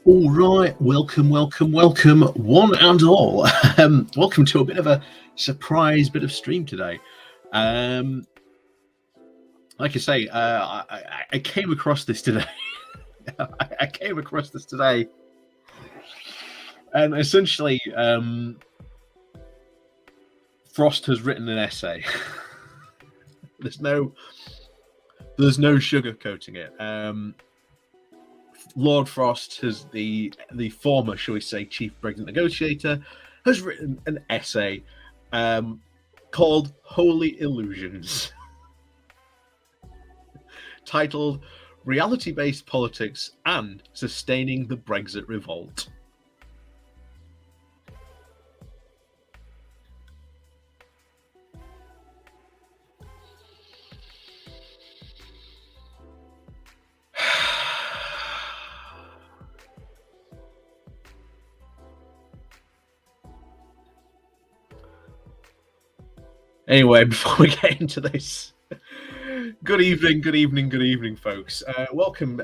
All right, welcome, one and all. Welcome to a bit of a surprise bit of stream today. Like I say, I came across this today. I came across this today, and essentially, Frost has written an essay. There's no sugarcoating it. Lord Frost, has the former, shall we say, chief Brexit negotiator, has written an essay called Holy Illusions, titled Reality-Based Politics and Sustaining the Brexit Revolt. Anyway, before we get into this, good evening, folks. Welcome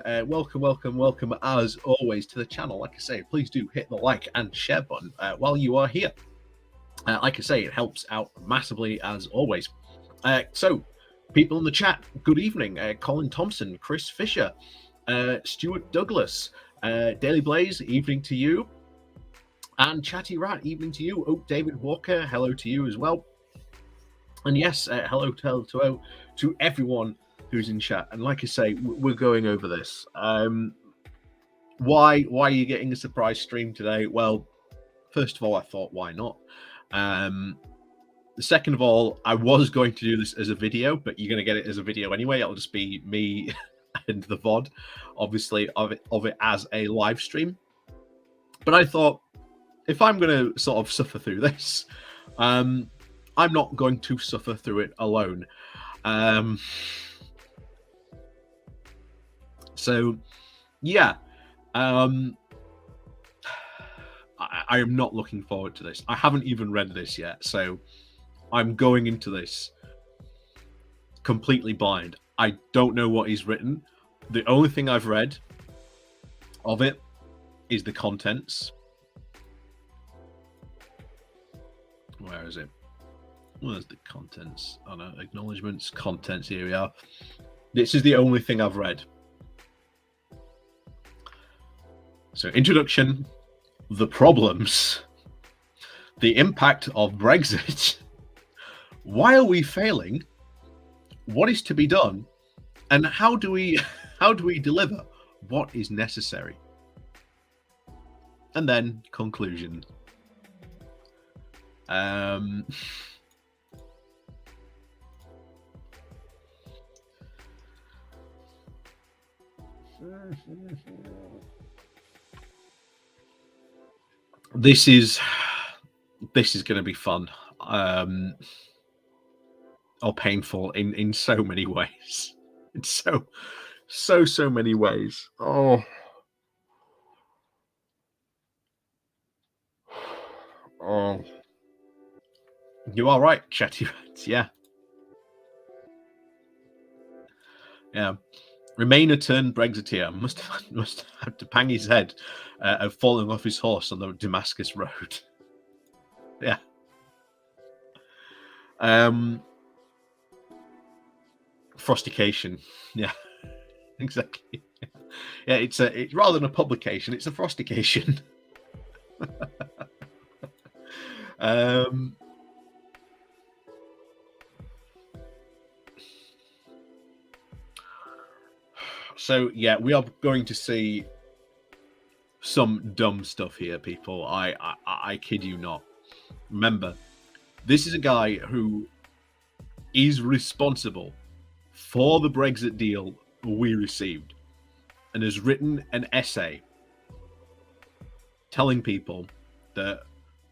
as always to the channel. Like I say, please do hit the like and share button while you are here. Like I say, it helps out massively as always. So, people in the chat, good evening. Colin Thompson, Chris Fisher, Stuart Douglas, Daily Blaze, evening to you. And Chatty Rat, evening to you. Oh, David Walker, hello to you as well. And yes, hello to everyone who's in chat. And like I say, we're going over this. Why are you getting a surprise stream today? Well, first of all, I thought, why not? Second of all, I was going to do this as a video, but you're going to get it as a video anyway. It'll just be me and the VOD, obviously, of it as a live stream. But I thought, if I'm going to sort of suffer through this, I'm not going to suffer through it alone. So, yeah, I am not looking forward to this. I haven't even read this yet, so I'm going into this completely blind. I don't know what he's written. The only thing I've read of it is the contents. Where is it? Where's the contents? Oh no, acknowledgements, contents, here we are. This is the only thing I've read. So, introduction, the problems, the impact of Brexit, why are we failing, what is to be done, and how do we deliver what is necessary? And then conclusion. This is going to be fun, or painful in so many ways. It's so many ways. Oh, you are right, Chatty Rats. Yeah. Remainer turned Brexiteer must have to pang his head of falling off his horse on the Damascus road. Yeah. Frostication. Yeah. Exactly. Yeah, it's rather than a publication, it's a frostication. So yeah, we are going to see some dumb stuff here, people. I kid you not. Remember, this is a guy who is responsible for the Brexit deal we received and has written an essay telling people that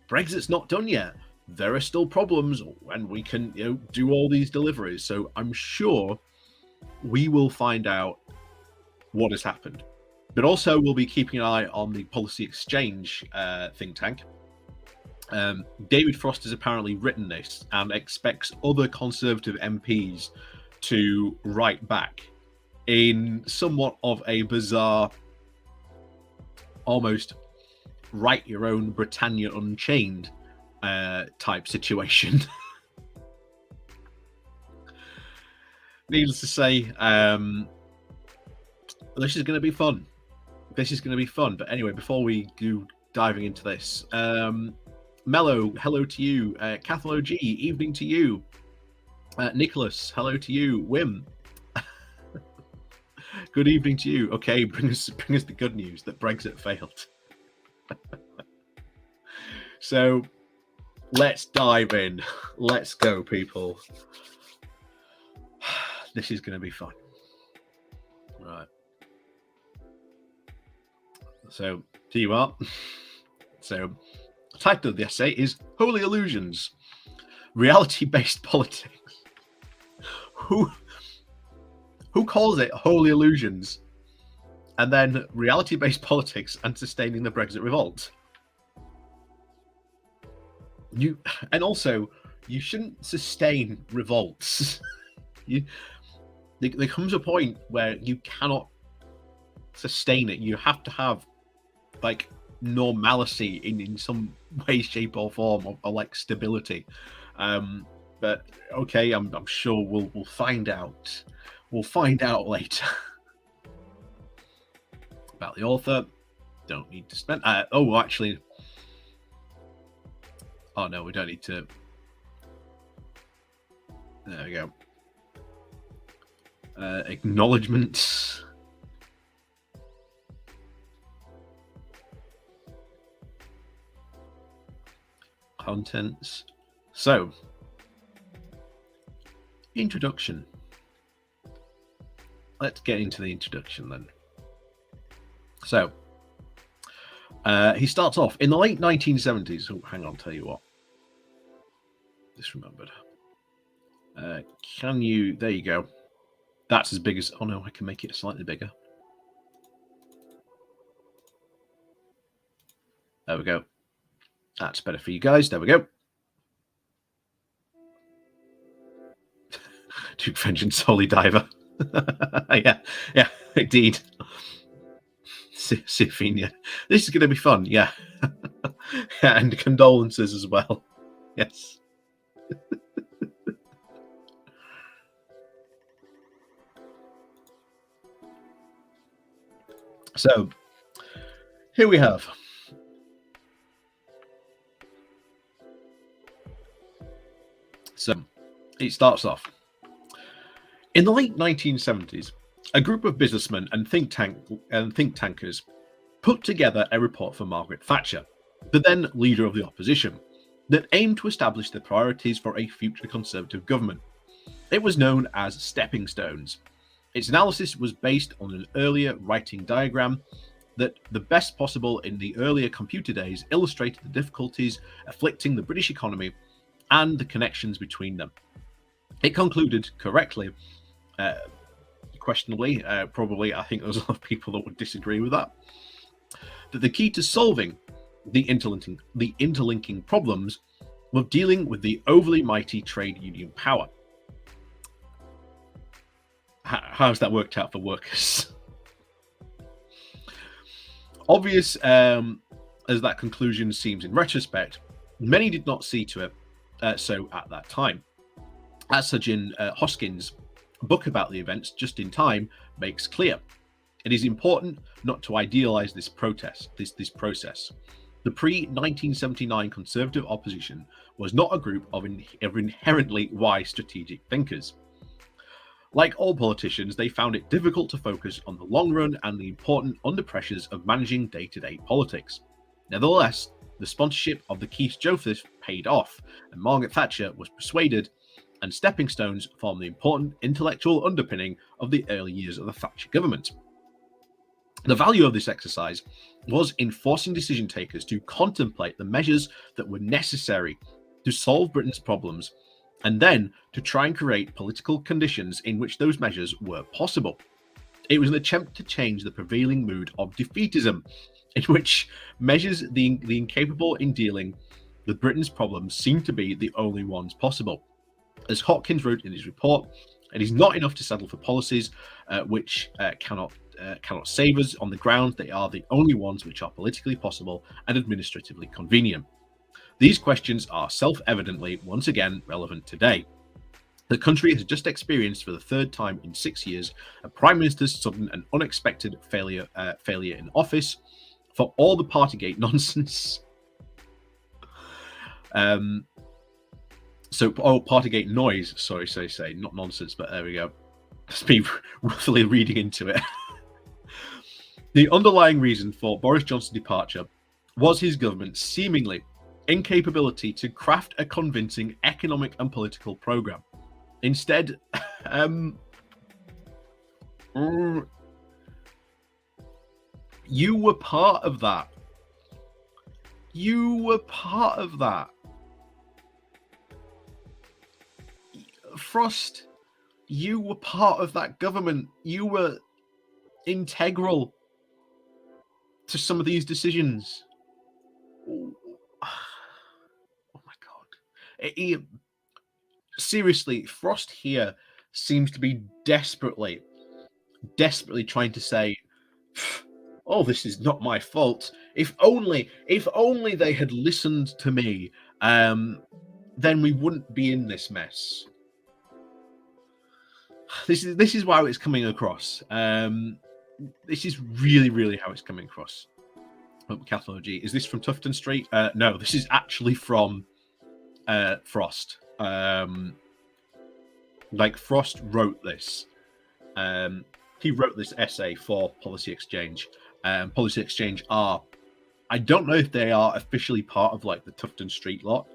Brexit's not done yet. There are still problems and we can, do all these deliveries. So I'm sure we will find out what has happened. But also we'll be keeping an eye on the Policy Exchange think tank. David Frost has apparently written this and expects other Conservative MPs to write back in somewhat of a bizarre almost write your own Britannia Unchained type situation. Needless to say, this is going to be fun. This is going to be fun. But anyway, before we do diving into this, Mello, hello to you. Cathal G, evening to you. Nicholas, hello to you. Wim, good evening to you. Okay, bring us the good news that Brexit failed. So let's dive in. Let's go, people. This is going to be fun. Right. So, here you are. So, the title of the essay is Holy Illusions, Reality-Based Politics. Who calls it Holy Illusions and then reality-based politics and sustaining the Brexit Revolt? And also, you shouldn't sustain revolts. There comes a point where you cannot sustain it. You have to have like normalcy in some way, shape, or form, or like stability. But okay, I'm sure we'll find out. We'll find out later. About the author. Don't need to spend. Oh, actually. Oh no, we don't need to. There we go. Acknowledgements. Contents. So, introduction. Let's get into the introduction then. So, he starts off in the late 1970s. Oh, hang on, tell you what. Disremembered. Can you? There you go. That's as big as. Oh no, I can make it slightly bigger. There we go. That's better for you guys. There we go. Duke Vengeance, Holy Diver. yeah, indeed. Siphenia. This is going to be fun. Yeah. And condolences as well. Yes. So, here we have. So, it starts off. In the late 1970s, a group of businessmen and think tankers put together a report for Margaret Thatcher, the then leader of the opposition, that aimed to establish the priorities for a future Conservative government. It was known as Stepping Stones. Its analysis was based on an earlier writing diagram that, the best possible in the earlier computer days, illustrated the difficulties afflicting the British economy and the connections between them. It concluded correctly, questionably, probably, I think there's a lot of people that would disagree with that the key to solving the interlinking problems was dealing with the overly mighty trade union power. How's that worked out for workers? Obvious as that conclusion seems in retrospect, many did not see to it so at that time. As Sir Hoskins' book about the events Just in Time makes clear, it is important not to idealize this process. The pre-1979 Conservative opposition was not a group of inherently wise strategic thinkers. Like all politicians, they found it difficult to focus on the long run and the important under pressures of managing day-to-day politics. Nevertheless, the sponsorship of the Keith Joseph paid off, and Margaret Thatcher was persuaded, and stepping stones formed the important intellectual underpinning of the early years of the Thatcher government. The value of this exercise was in forcing decision takers to contemplate the measures that were necessary to solve Britain's problems, and then to try and create political conditions in which those measures were possible. It was an attempt to change the prevailing mood of defeatism, in which measures the incapable in dealing with Britain's problems seemed to be the only ones possible. As Hopkins wrote in his report, it is not enough to settle for policies which cannot cannot save us on the ground they are the only ones which are politically possible and administratively convenient. These questions are self-evidently once again relevant today. The country has just experienced for the third time in 6 years a prime minister's sudden and unexpected failure in office. For all the Partygate nonsense, Partygate noise. Sorry, say not nonsense, but there we go. Just me roughly reading into it. The underlying reason for Boris Johnson's departure was his government's seemingly incapability to craft a convincing economic and political program. Instead, you were part of that. You were part of that. Frost, you were part of that government. You were integral to some of these decisions. Oh my God. Seriously, Frost here seems to be desperately trying to say, oh, this is not my fault. If only they had listened to me, then we wouldn't be in this mess. This is how it's coming across. This is really how it's coming across. Cathology. Is this from Tufton Street? No, this is actually from Frost. Like Frost wrote this. He wrote this essay for Policy Exchange. Policy Exchange are, I don't know if they are officially part of like the Tufton Street lot.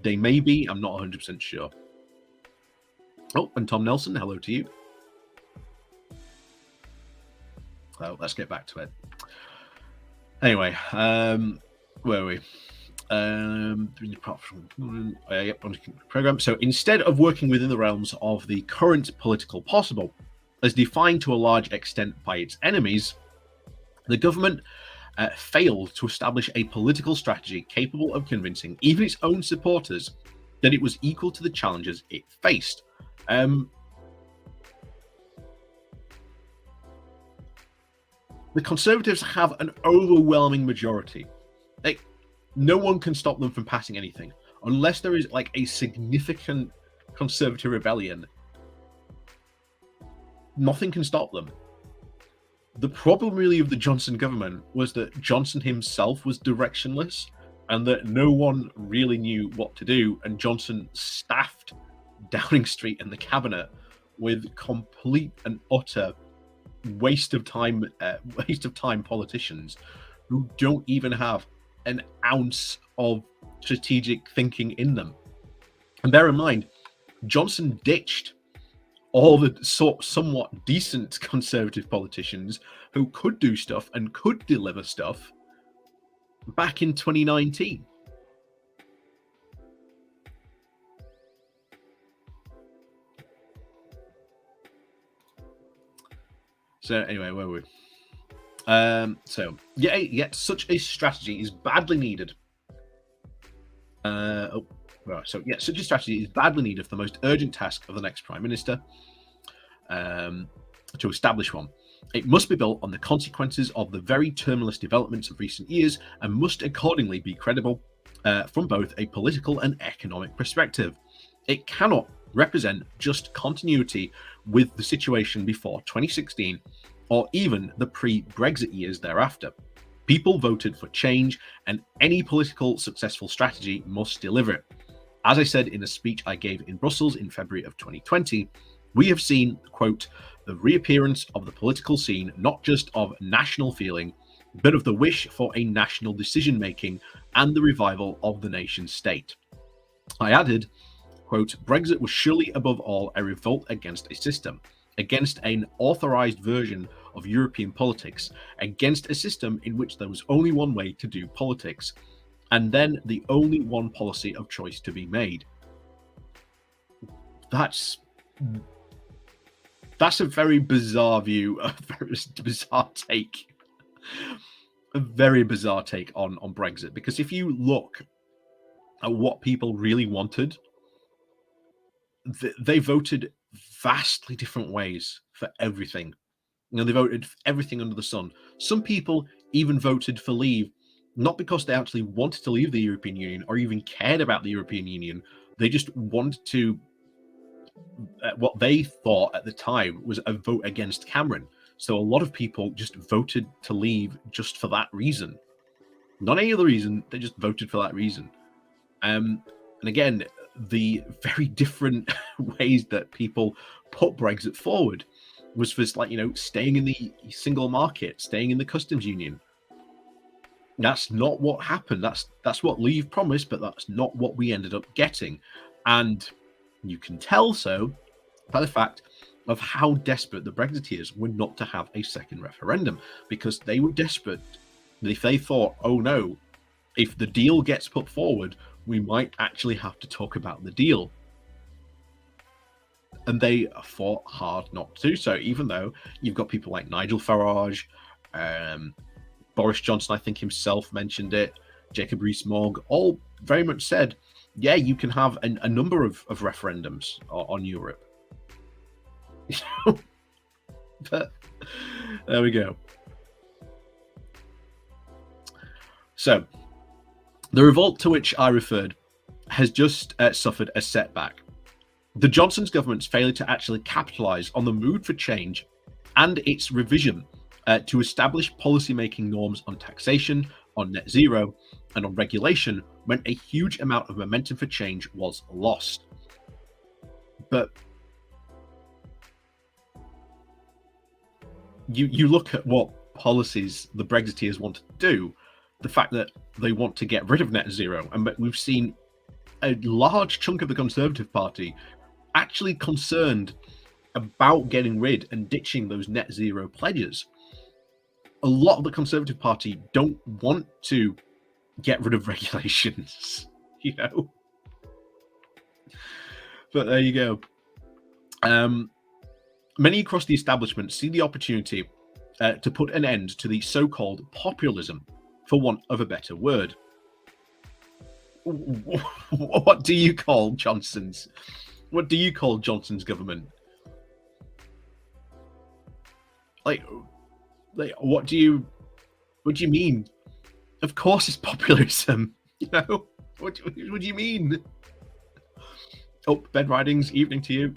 They may be. I'm not 100% sure. Oh, and Tom Nelson, hello to you. So let's get back to it. Anyway, where are we? Program. So instead of working within the realms of the current political possible, as defined to a large extent by its enemies, the government failed to establish a political strategy capable of convincing even its own supporters that it was equal to the challenges it faced. The Conservatives have an overwhelming majority. No one can stop them from passing anything unless there is like a significant Conservative rebellion. Nothing can stop them. The problem really of the Johnson government was that Johnson himself was directionless and that no one really knew what to do, and Johnson staffed Downing Street and the cabinet with complete and utter waste of time politicians who don't even have an ounce of strategic thinking in them. And bear in mind, Johnson ditched all the somewhat decent Conservative politicians who could do stuff and could deliver stuff back in 2019. So anyway, where were we? Yet such a strategy is badly needed. Such a strategy is badly needed for the most urgent task of the next Prime Minister, to establish one. It must be built on the consequences of the very tumultuous developments of recent years and must accordingly be credible from both a political and economic perspective. It cannot represent just continuity with the situation before 2016 or even the pre-Brexit years thereafter. People voted for change, and any political successful strategy must deliver it. As I said in a speech I gave in Brussels in February of 2020, we have seen, quote, the reappearance of the political scene, not just of national feeling, but of the wish for a national decision-making and the revival of the nation state. I added, quote, Brexit was surely above all a revolt against a system, against an authorized version of European politics, against a system in which there was only one way to do politics, and then the only one policy of choice to be made. That's a very bizarre view, a very bizarre take. A very bizarre take on Brexit, because if you look at what people really wanted, they voted vastly different ways for everything. They voted for everything under the sun. Some people even voted for leave, not because they actually wanted to leave the European Union or even cared about the European Union. They just wanted to, what they thought at the time was a vote against Cameron. So a lot of people just voted to leave just for that reason. Not any other reason, they just voted for that reason. And again, the very different ways that people put Brexit forward was for, like, staying in the single market, staying in the customs union. That's not what happened. That's what Leave promised, but that's not what we ended up getting. And you can tell so by the fact of how desperate the Brexiteers were not to have a second referendum, because they were desperate. If they thought, oh no, if the deal gets put forward, we might actually have to talk about the deal. And they fought hard not to do so, even though you've got people like Nigel Farage, Boris Johnson, I think himself mentioned it, Jacob Rees-Mogg, all very much said, yeah, you can have a number of referendums on Europe. But there we go. So the revolt to which I referred has just suffered a setback. The Johnson's government's failure to actually capitalise on the mood for change and its revision to establish policy-making norms on taxation, on net zero, and on regulation meant a huge amount of momentum for change was lost. But you look at what policies the Brexiteers want to do, the fact that they want to get rid of net zero, and we've seen a large chunk of the Conservative Party actually concerned about getting rid and ditching those net zero pledges. A lot of the Conservative Party don't want to get rid of regulations, But there you go. Many across the establishment see the opportunity to put an end to the so-called populism, for want of a better word. What do you call Johnson's government? Like what do you mean? Of course it's populism. What do you mean? Oh, bed ridings, evening to you.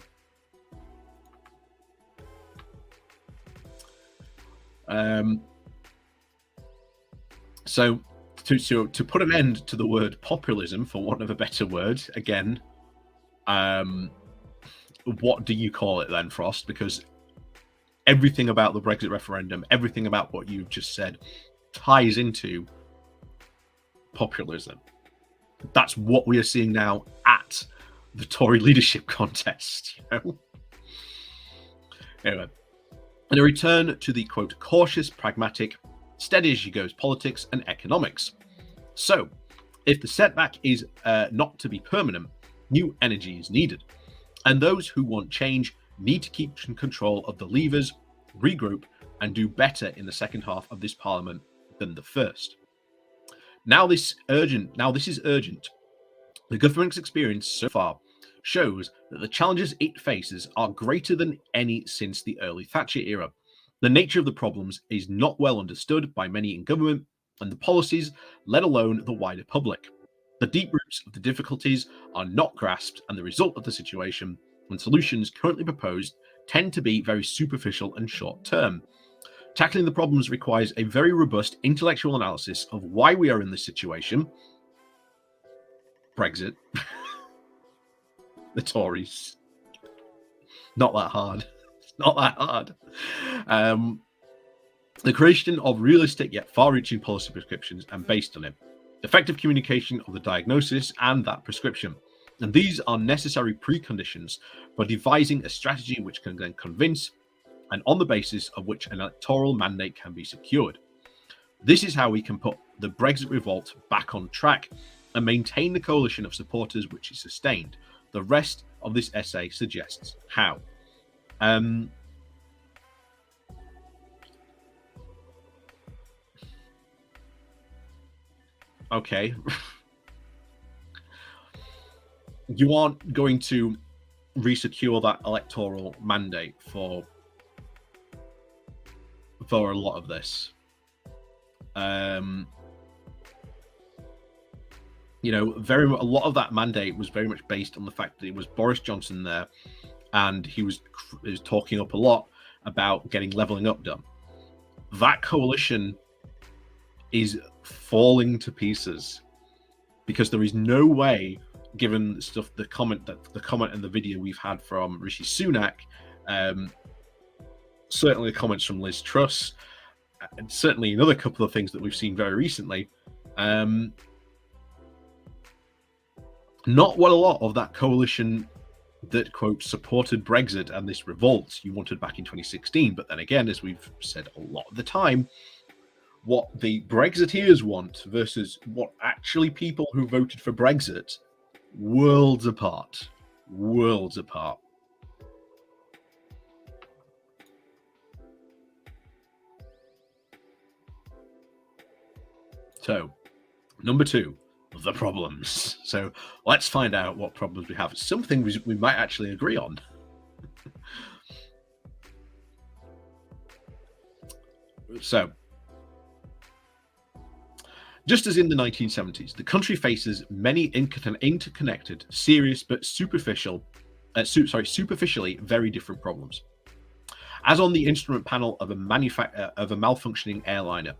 So to put an end to the word populism, for want of a better word, again, what do you call it then, Frost? Because everything about the Brexit referendum, everything about what you've just said, ties into populism. That's what we are seeing now at the Tory leadership contest. Anyway, in a return to the, quote, cautious, pragmatic, steady as she goes politics and economics. So, if the setback is not to be permanent, new energy is needed. And those who want change need to keep control of the levers, regroup, and do better in the second half of this parliament than the first. Now this is urgent. The government's experience so far shows that the challenges it faces are greater than any since the early Thatcher era. The nature of the problems is not well understood by many in government and the policies, let alone the wider public. The deep roots of the difficulties are not grasped, and the result of the situation and solutions currently proposed tend to be very superficial and short-term. Tackling the problems requires a very robust intellectual analysis of why we are in this situation. Brexit. The Tories. Not that hard. It's not that hard. The creation of realistic yet far-reaching policy prescriptions and based on it. Effective communication of the diagnosis and that prescription. And these are necessary preconditions for devising a strategy which can then convince, and on the basis of which an electoral mandate can be secured. This is how we can put the Brexit revolt back on track and maintain the coalition of supporters which is sustained. The rest of this essay suggests how. Okay. You aren't going to resecure that electoral mandate for for a lot of this. You know, a lot of that mandate was very much based on the fact that it was Boris Johnson there, and he was talking up a lot about getting levelling up done. That coalition is falling to pieces because there is no way, given the comment and the video we've had from Rishi Sunak, certainly the comments from Liz Truss, and certainly another couple of things that we've seen very recently. Not what a lot of that coalition that, quote, supported Brexit and this revolt you wanted back in 2016. But then again, as we've said a lot of the time, what the Brexiteers want versus what actually people who voted for Brexit, worlds apart. Worlds apart. So, number 2. The problems. So let's find out what problems we have. Something we might actually agree on. So, just as in the 1970s, the country faces many interconnected, serious but superficially very different problems. As on the instrument panel of a malfunctioning airliner,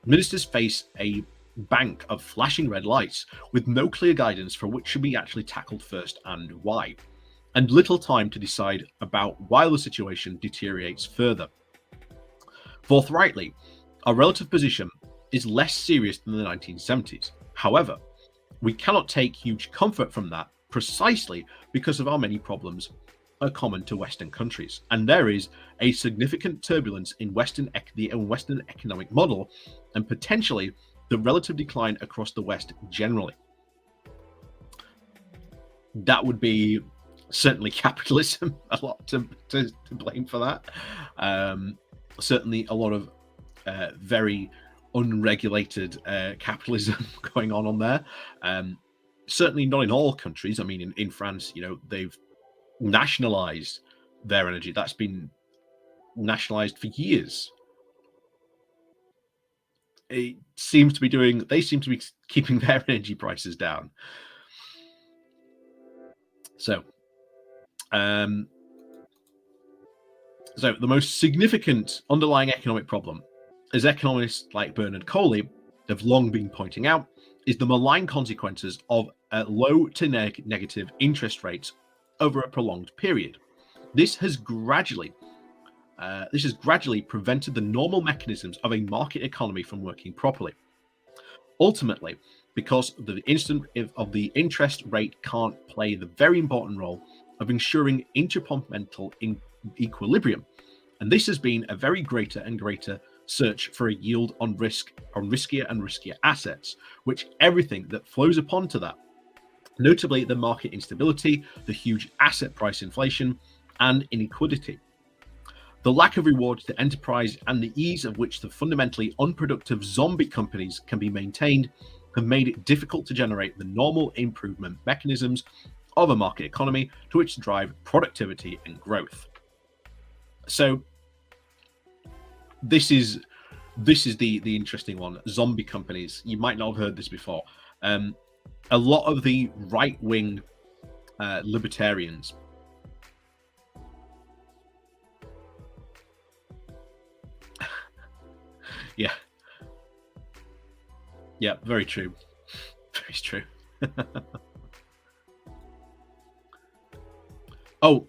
ministers face a bank of flashing red lights with no clear guidance for which should be actually tackled first and why, and little time to decide about why the situation deteriorates further. Forthrightly, our relative position is less serious than the 1970s. However, we cannot take huge comfort from that precisely because of our many problems are common to Western countries, and there is a significant turbulence in the Western economic model, and potentially the relative decline across the West generally. That would be certainly capitalism, a lot to blame for that. Certainly a lot of very unregulated capitalism going on there. Certainly not in all countries. I mean, in France, you know, they've nationalized their energy. That's been nationalized for years. They seem to be keeping their energy prices down. So, the most significant underlying economic problem, as economists like Bernard Coley have long been pointing out, is the malign consequences of low to negative interest rates over a prolonged period. This has gradually prevented the normal mechanisms of a market economy from working properly. Ultimately, because the interest rate can't play the very important role of ensuring interdepartmental equilibrium, and this has been a very greater and greater search for a yield on riskier and riskier assets, which everything that flows upon to that, notably the market instability, the huge asset price inflation, and inequality. The lack of reward to enterprise and the ease of which the fundamentally unproductive zombie companies can be maintained have made it difficult to generate the normal improvement mechanisms of a market economy to which to drive productivity and growth. So this is the interesting one. Zombie companies. You might not have heard this before. A lot of the right-wing libertarians Yeah, very true. Very true. Oh,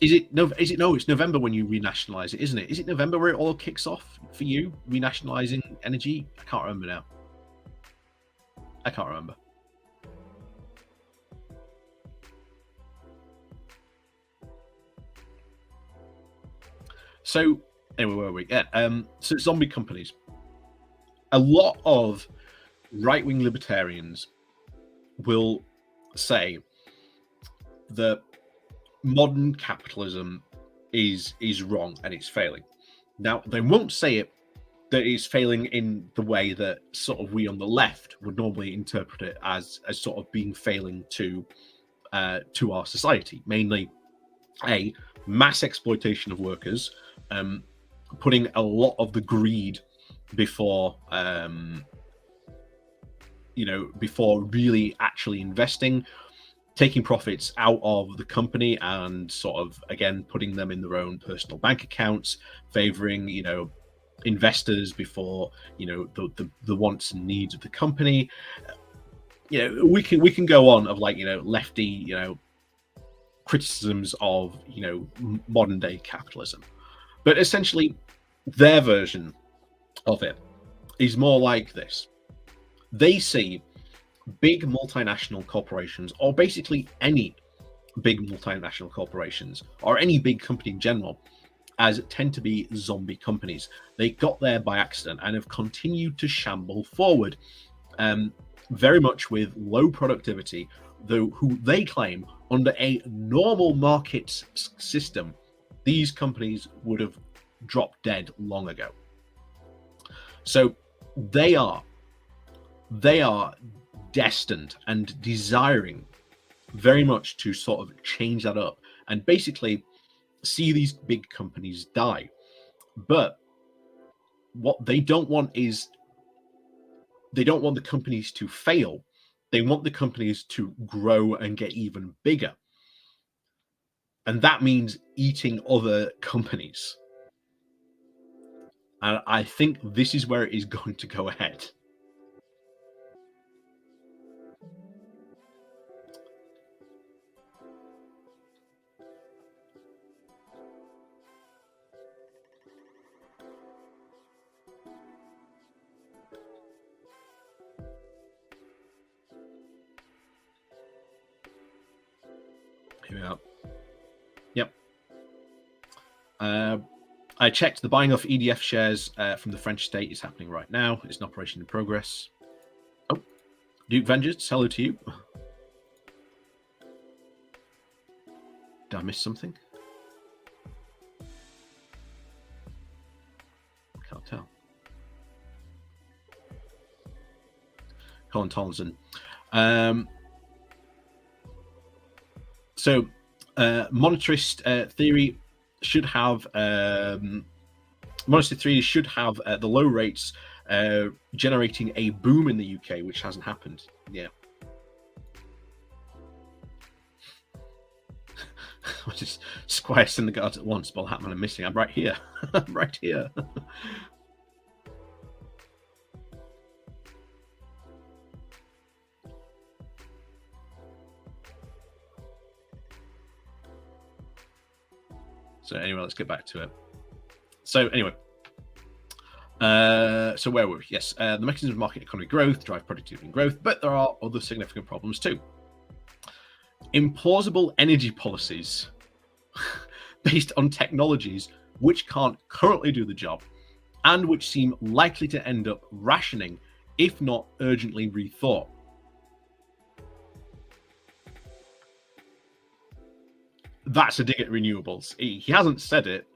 it's November when you renationalize it, isn't it? Is it November where it all kicks off for you, renationalizing energy? I can't remember now. I can't remember. So anyway, where are we? Yeah, so zombie companies. A lot of right-wing libertarians will say that modern capitalism is wrong and it's failing. Now, they won't say it that it's failing in the way that sort of we on the left would normally interpret it as sort of being failing to our society, mainly a mass exploitation of workers, putting a lot of the greed before before really actually investing, taking profits out of the company and sort of again putting them in their own personal bank accounts, favoring investors before the wants and needs of the company. We can go on of lefty criticisms of modern day capitalism, but essentially their version of it is more like this. They see big multinational corporations, or basically any big multinational corporations, or any big company in general, as tend to be zombie companies. They got there by accident and have continued to shamble forward, very much with low productivity, though who they claim under a normal market system, these companies would have dropped dead long ago. So they are destined and desiring very much to sort of change that up and basically see these big companies die. But what they don't want is, they don't want the companies to fail. They want the companies to grow and get even bigger. And that means eating other companies. And I think this is where it is going to go ahead. Here we are. Yep. I checked the buying of EDF shares from the French state is happening right now. It's an operation in progress. Oh, Duke Vengeance, hello to you. Did I miss something? Can't tell. Colin Tomlinson. So monetarist theory should have the low rates generating a boom in the UK, which hasn't happened. Yeah. Just Squire Syndergaard at once. Ball Hatman, I'm missing. I'm right here. I'm right here. So anyway, let's get back to it. So anyway, so where were we? Yes, the mechanisms of market economy growth drive productivity and growth, but there are other significant problems too. Implausible energy policies based on technologies which can't currently do the job and which seem likely to end up rationing if not urgently rethought. That's a dig at renewables. He hasn't said it,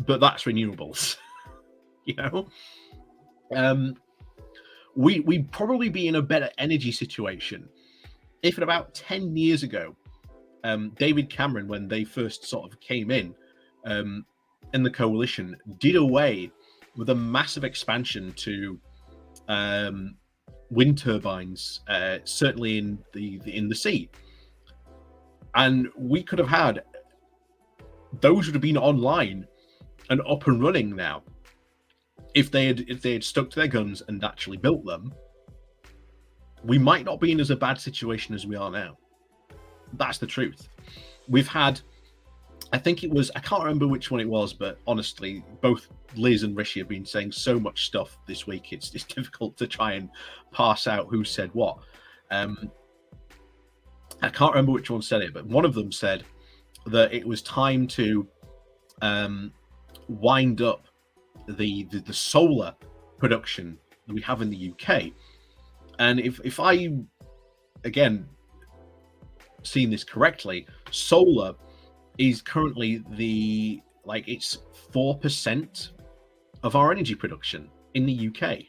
but that's renewables. We'd probably be in a better energy situation if at about 10 years ago, David Cameron, when they first sort of came in the coalition, did away with a massive expansion to wind turbines, certainly in the sea. And we could have had, those would have been online and up and running now if they had stuck to their guns and actually built them. We might not be in as a bad situation as we are now. That's the truth. We've had, I think it was, I can't remember which one it was, but honestly, both Liz and Rishi have been saying so much stuff this week, it's difficult to try and parse out who said what. I can't remember which one said it, but one of them said that it was time to wind up the solar production that we have in the UK. And if I, again, seen this correctly, solar is currently it's 4% of our energy production in the UK.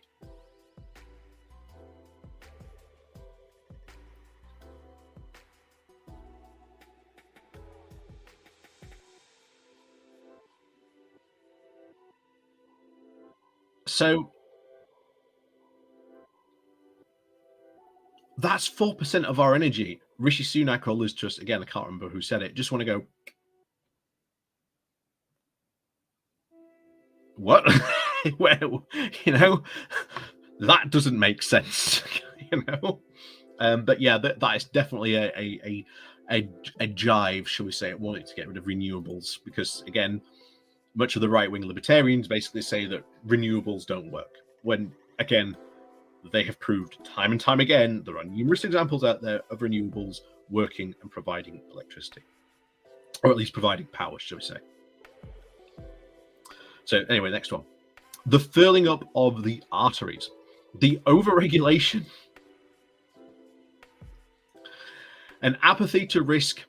So that's 4% of our energy. Rishi Sunak or Liz Truss, again, I can't remember who said it, just want to go, what? Well, that doesn't make sense, But yeah, that is definitely a jive, shall we say, wanting to get rid of renewables, because again, much of the right-wing libertarians basically say that renewables don't work, when again, they have proved time and time again there are numerous examples out there of renewables working and providing electricity, or at least providing power, shall we say. So anyway, next one. The filling up of the arteries, the overregulation, an apathy to risk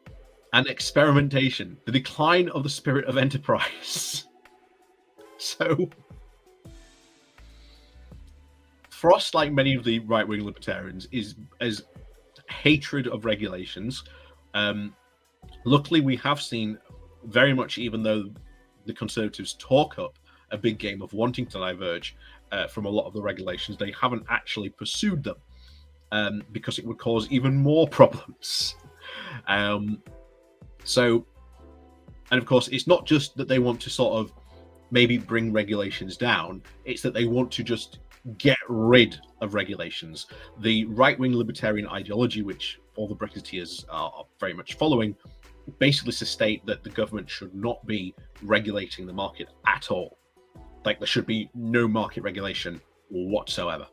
and experimentation, the decline of the spirit of enterprise. So Frost, like many of the right-wing libertarians, is as hatred of regulations. Luckily, we have seen very much, even though the Conservatives talk up a big game of wanting to diverge from a lot of the regulations, they haven't actually pursued them because it would cause even more problems. So, and of course, it's not just that they want to sort of maybe bring regulations down, it's that they want to just get rid of regulations. The right-wing libertarian ideology, which all the Brexiteers are very much following, basically to state that the government should not be regulating the market at all. Like, there should be no market regulation whatsoever.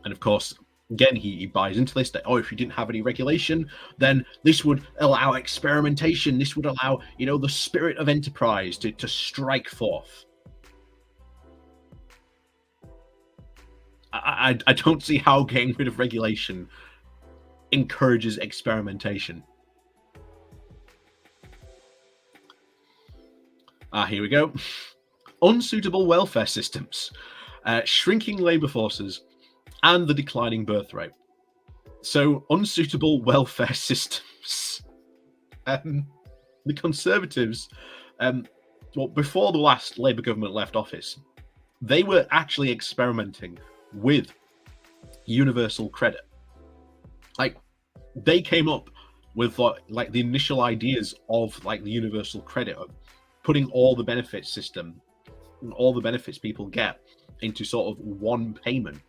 And of course, again, he buys into this, that, oh, if you didn't have any regulation, then this would allow experimentation. This would allow, the spirit of enterprise to strike forth. I don't see how getting rid of regulation encourages experimentation. Here we go. Unsuitable welfare systems, shrinking labour forces, and the declining birth rate. So, unsuitable welfare systems. The Conservatives, before the last Labour government left office, they were actually experimenting with universal credit. Like, they came up with like the initial ideas of like the universal credit, of putting all the benefits system, all the benefits people get into sort of one payment,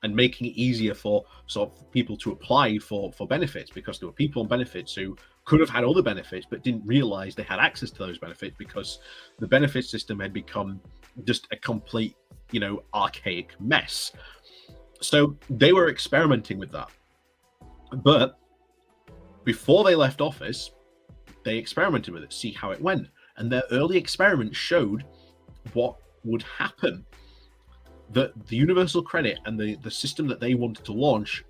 and making it easier for sort of people to apply for benefits, because there were people on benefits who could have had other benefits but didn't realize they had access to those benefits because the benefit system had become just a complete, archaic mess. So they were experimenting with that. But before they left office, they experimented with it, see how it went. And their early experiments showed what would happen. That the universal credit and the system that they wanted to launch,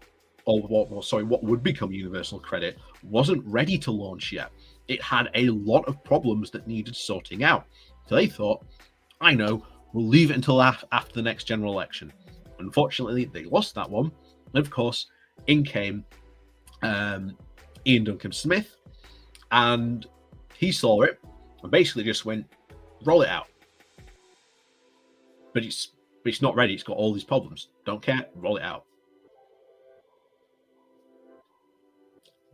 what would become universal credit, wasn't ready to launch yet. It had a lot of problems that needed sorting out. So they thought, I know, we'll leave it until after the next general election. Unfortunately, they lost that one. And of course, in came Ian Duncan Smith, and he saw it and basically just went, roll it out. But it's not ready. It's got all these problems. Don't care. Roll it out.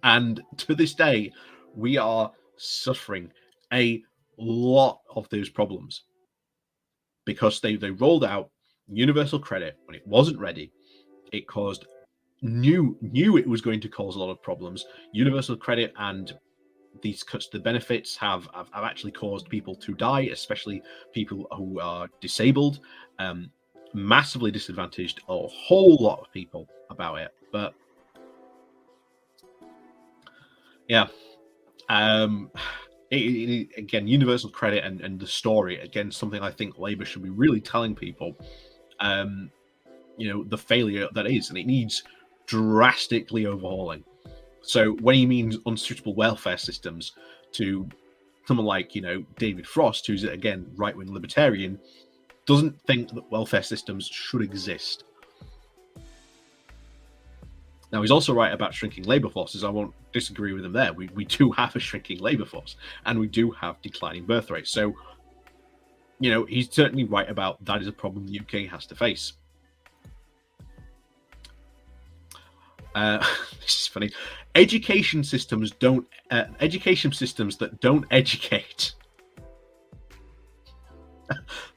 And to this day, we are suffering a lot of those problems because they rolled out universal credit when it wasn't ready. It caused knew it was going to cause a lot of problems. Universal credit and these cuts to the benefits have actually caused people to die, especially people who are disabled, massively disadvantaged a whole lot of people about it. But yeah, again, universal credit and the story, again, something I think Labour should be really telling people, the failure that is, and it needs drastically overhauling. So when he means unsuitable welfare systems, to someone like, David Frost, who's, again, right-wing libertarian, doesn't think that welfare systems should exist. Now, he's also right about shrinking labour forces. I won't disagree with him there. We do have a shrinking labour force, and we do have declining birth rates. So he's certainly right about that is a problem the UK has to face. This is funny. Education systems that don't educate.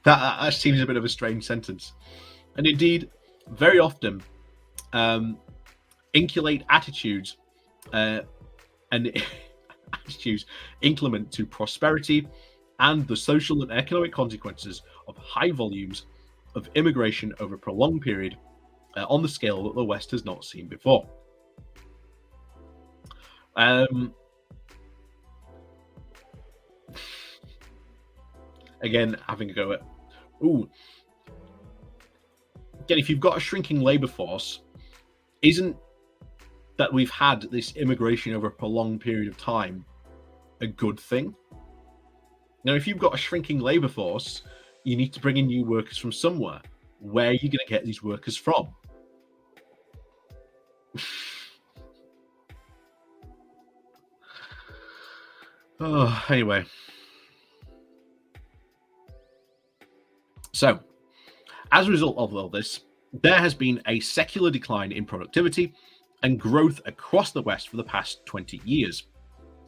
That seems a bit of a strange sentence, and indeed, very often, inculate attitudes and attitudes inclement to prosperity and the social and economic consequences of high volumes of immigration over a prolonged period on the scale that the West has not seen before. Again, having a go at, again, if you've got a shrinking labour force, isn't that we've had this immigration over a prolonged period of time a good thing? Now, if you've got a shrinking labour force, you need to bring in new workers from somewhere. Where are you going to get these workers from? Anyway. So, as a result of all this, there has been a secular decline in productivity and growth across the West for the past 20 years.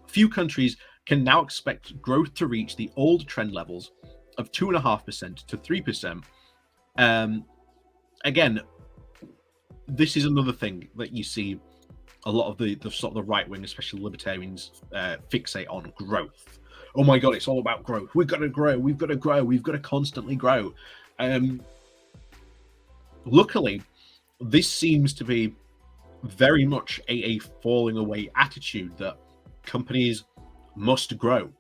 Few countries can now expect growth to reach the old trend levels of 2.5% to 3%. Again, this is another thing that you see a lot of the sort of the right wing, especially libertarians, fixate on growth. Oh my God, it's all about growth. We've got to grow. We've got to grow. We've got to constantly grow. Luckily, this seems to be very much a falling away attitude that companies must grow.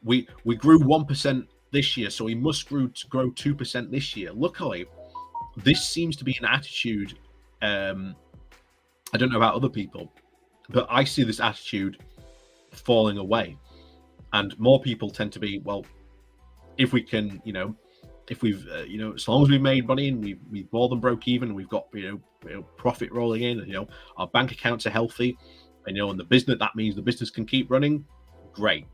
We grew 1% this year, so we must grow 2% this year. Luckily, this seems to be an attitude. I don't know about other people, but I see this attitude falling away, and more people tend to be, well, if we can, if we've, as long as we've made money and we've more than broke even, and we've got, profit rolling in, and our bank accounts are healthy, and and the business, that means the business can keep running. Great.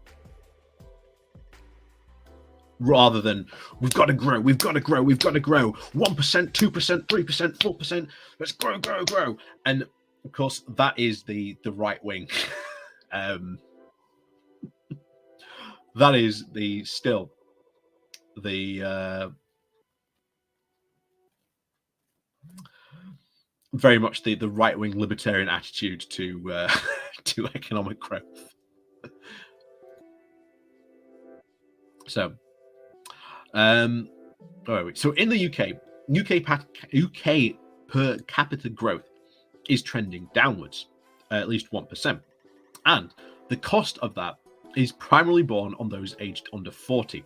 Rather than we've got to grow, we've got to grow, we've got to grow 1%, 2%, 3%, 4%. Let's grow. And of course, that is the right wing. That is still the very much the right wing libertarian attitude to to economic growth. So, so in the UK per capita growth is trending downwards, at least 1%, and the cost of that is primarily borne on those aged under 40.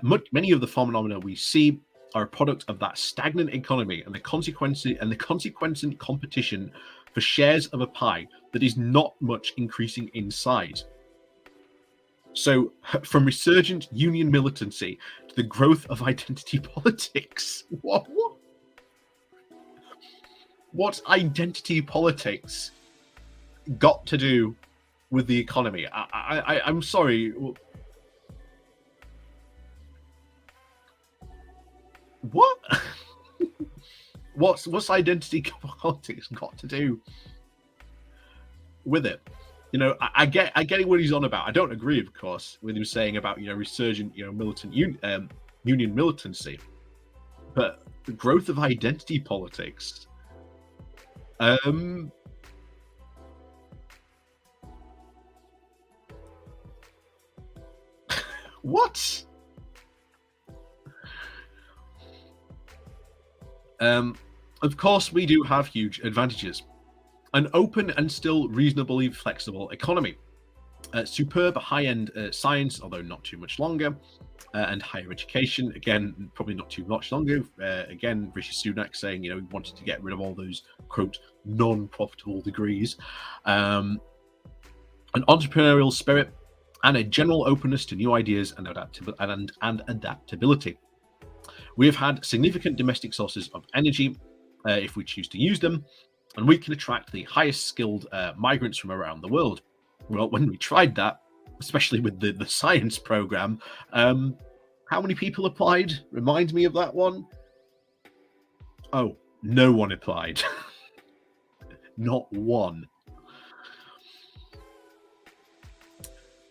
Many of the phenomena we see are a product of that stagnant economy and the consequent competition for shares of a pie that is not much increasing in size. So, from resurgent union militancy to the growth of identity politics. What's identity politics got to do with the economy? I'm sorry. What? What's identity politics got to do with it? I get what he's on about. I don't agree, of course, with him saying about resurgent militant union militancy, but the growth of identity politics. What? Of course, we do have huge advantages. An open and still reasonably flexible economy, superb high-end science, although not too much longer, and higher education, again, probably not too much longer. Again, Rishi Sunak saying, he wanted to get rid of all those, quote, non-profitable degrees. An entrepreneurial spirit and a general openness to new ideas and adaptability. We have had significant domestic sources of energy, if we choose to use them, and we can attract the highest skilled migrants from around the world. Well, when we tried that, especially with the science program. How many people applied? Remind me of that one. Oh, no one applied. Not one.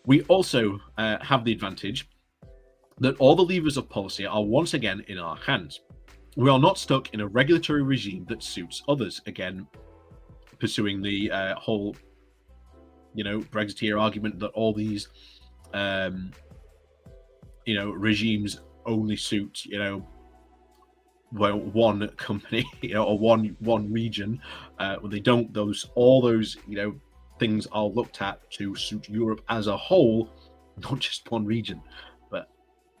We also have the advantage that all the levers of policy are once again in our hands. We are not stuck in a regulatory regime that suits others. Again, pursuing the whole, Brexiteer argument that all these, regimes only suit, one company, or one region. When they don't, all those, things are looked at to suit Europe as a whole, not just one region. But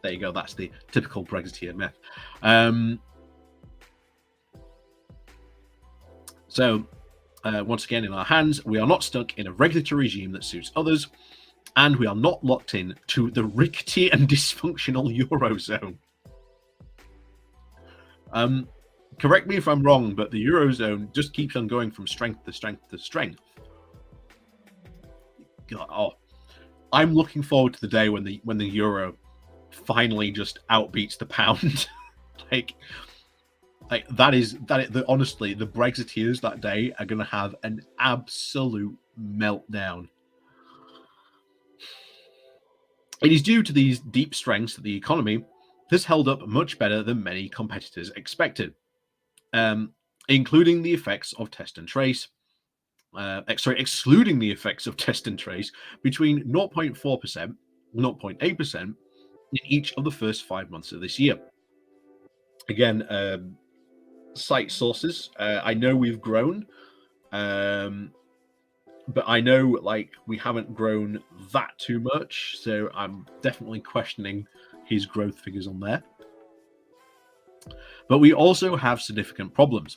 there you go. That's the typical Brexiteer myth. So once again, in our hands, we are not stuck in a regulatory regime that suits others, and we are not locked in to the rickety and dysfunctional Eurozone. Correct me if I'm wrong, but the Eurozone just keeps on going from strength to strength to strength. God, I'm looking forward to the day when the euro finally just outbeats the pound. Honestly, the Brexiteers that day are going to have an absolute meltdown. It is due to these deep strengths that the economy has held up much better than many competitors expected, including the effects of test and trace. Excluding the effects of test and trace between 0.4%, 0.8% in each of the first 5 months of this year. Again, site sources. I know we've grown, but I know we haven't grown that too much, so I'm definitely questioning his growth figures on there. But we also have significant problems,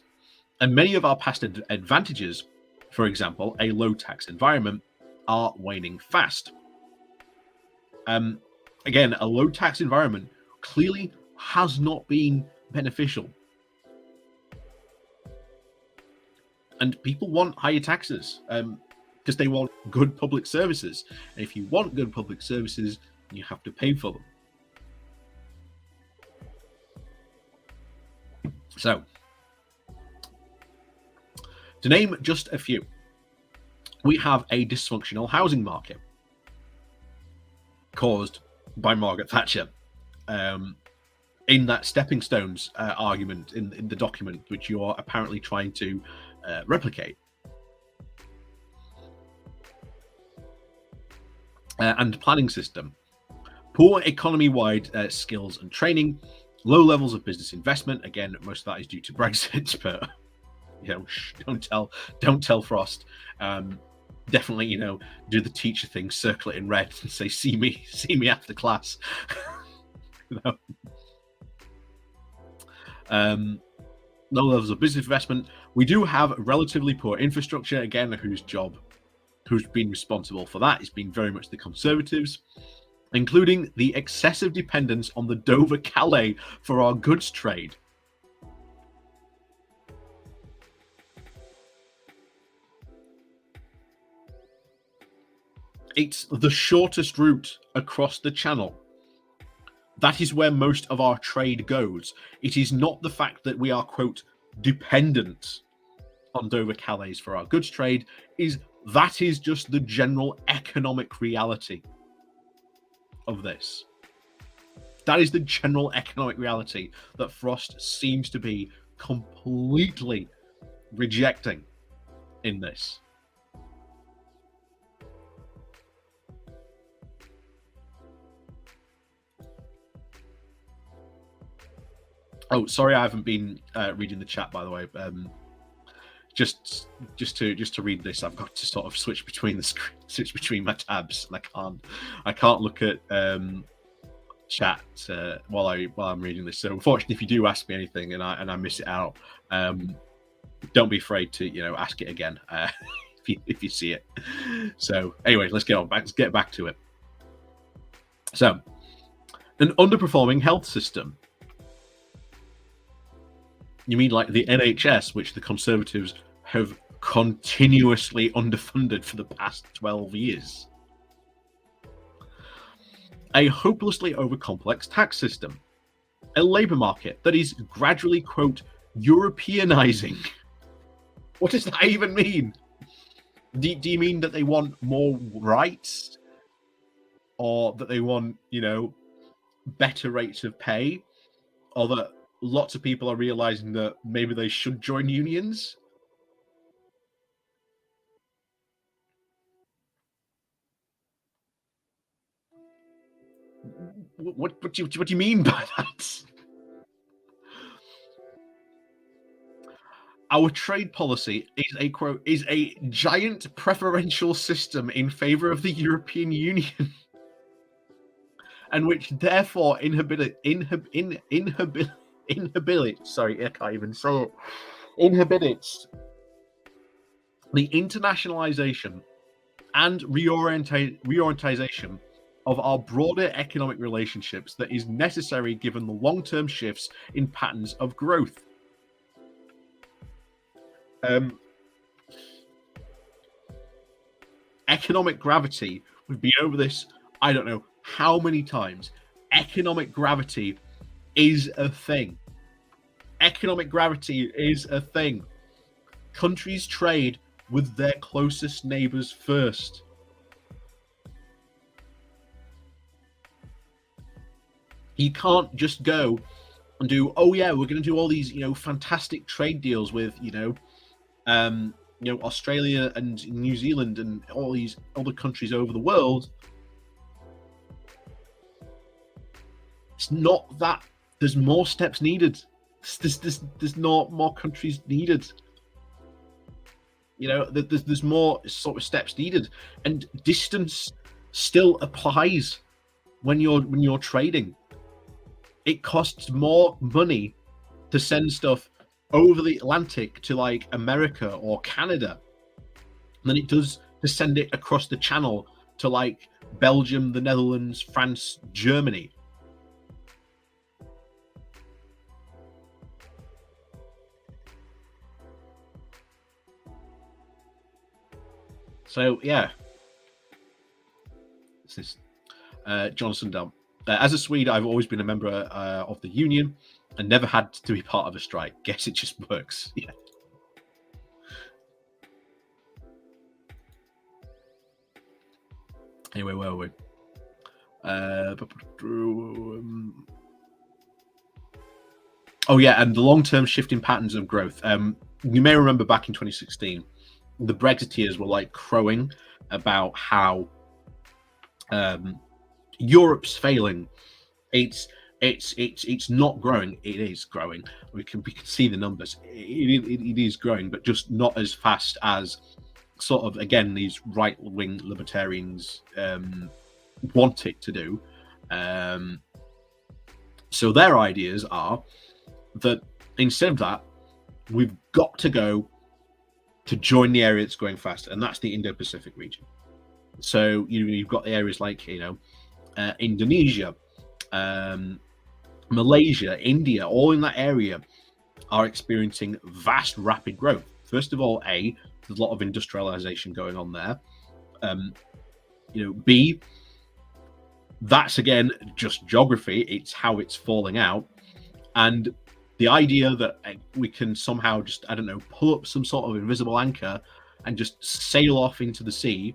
and many of our past advantages, for example, a low tax environment, are waning fast. Again, a low tax environment clearly has not been beneficial. And people want higher taxes because they want good public services. And if you want good public services, you have to pay for them. So, to name just a few, we have a dysfunctional housing market caused by Margaret Thatcher. In that stepping stones argument in the document, which you are apparently trying to replicate. And planning system. Poor economy-wide skills and training, low levels of business investment. Again, most of that is due to Brexit, but don't tell Frost. Definitely, do the teacher thing, circle it in red, and say, "See me after class." Low levels of business investment. We do have relatively poor infrastructure. Again, who's been responsible for that has been very much the Conservatives, including the excessive dependence on the Dover-Calais for our goods trade. It's the shortest route across the channel. That is where most of our trade goes. It is not the fact that we are, quote, dependent on Dover-Calais for our goods trade. That is just the general economic reality of this. That is the general economic reality that Frost seems to be completely rejecting in this. Oh, sorry, I haven't been reading the chat, by the way. Just to read this, I've got to sort of switch between my tabs, and I can't look at chat while I'm reading this. So, unfortunately, if you do ask me anything and I miss it out, don't be afraid to ask it again if you see it. So, anyway, let's get back to it. So, an underperforming health system. You mean like the NHS, which the Conservatives have continuously underfunded for the past 12 years? a hopelessly overcomplex tax system, a labour market that is gradually, quote, Europeanizing. What does that even mean? Do you mean that they want more rights, or that they want, better rates of pay, or that lots of people are realizing that maybe they should join unions? What do you mean by that? Our trade policy is a quote is a giant preferential system in favor of the European Union, and which therefore sorry, I can't even say it, inhibits the internationalization and reorientation of our broader economic relationships that is necessary given the long-term shifts in patterns of growth. Economic gravity, we've been over this, I don't know how many times. Economic gravity is a thing. Economic gravity is a thing. Countries trade with their closest neighbors first. You can't just go and do, oh yeah, we're going to do all these, fantastic trade deals with, Australia and New Zealand and all these other countries over the world. It's not that. There's more steps needed. There's not more countries needed. There's more sort of steps needed, and distance still applies when you're trading. It costs more money to send stuff over the Atlantic to like America or Canada than it does to send it across the channel to like Belgium, the Netherlands, France, Germany. So yeah, this is Johnson Dunn. As a Swede, I've always been a member of the union and never had to be part of a strike. Guess it just works. Yeah. Anyway, where were we? Oh yeah, and the long-term shifting patterns of growth. You may remember back in 2016, the Brexiteers were like crowing about how Europe's failing. It's not growing. It is growing. We can see the numbers. It is growing, but just not as fast as sort of, again, these right-wing libertarians want it to do. So their ideas are that instead of that, we've got to go to join the area that's growing faster, and that's the Indo-Pacific region. So you've got the areas like Indonesia, Malaysia, India, all in that area are experiencing vast, rapid growth. First of all, there's a lot of industrialization going on there. B, that's again just geography. It's how it's falling out, and the idea that we can somehow just, I don't know, pull up some sort of invisible anchor and just sail off into the sea.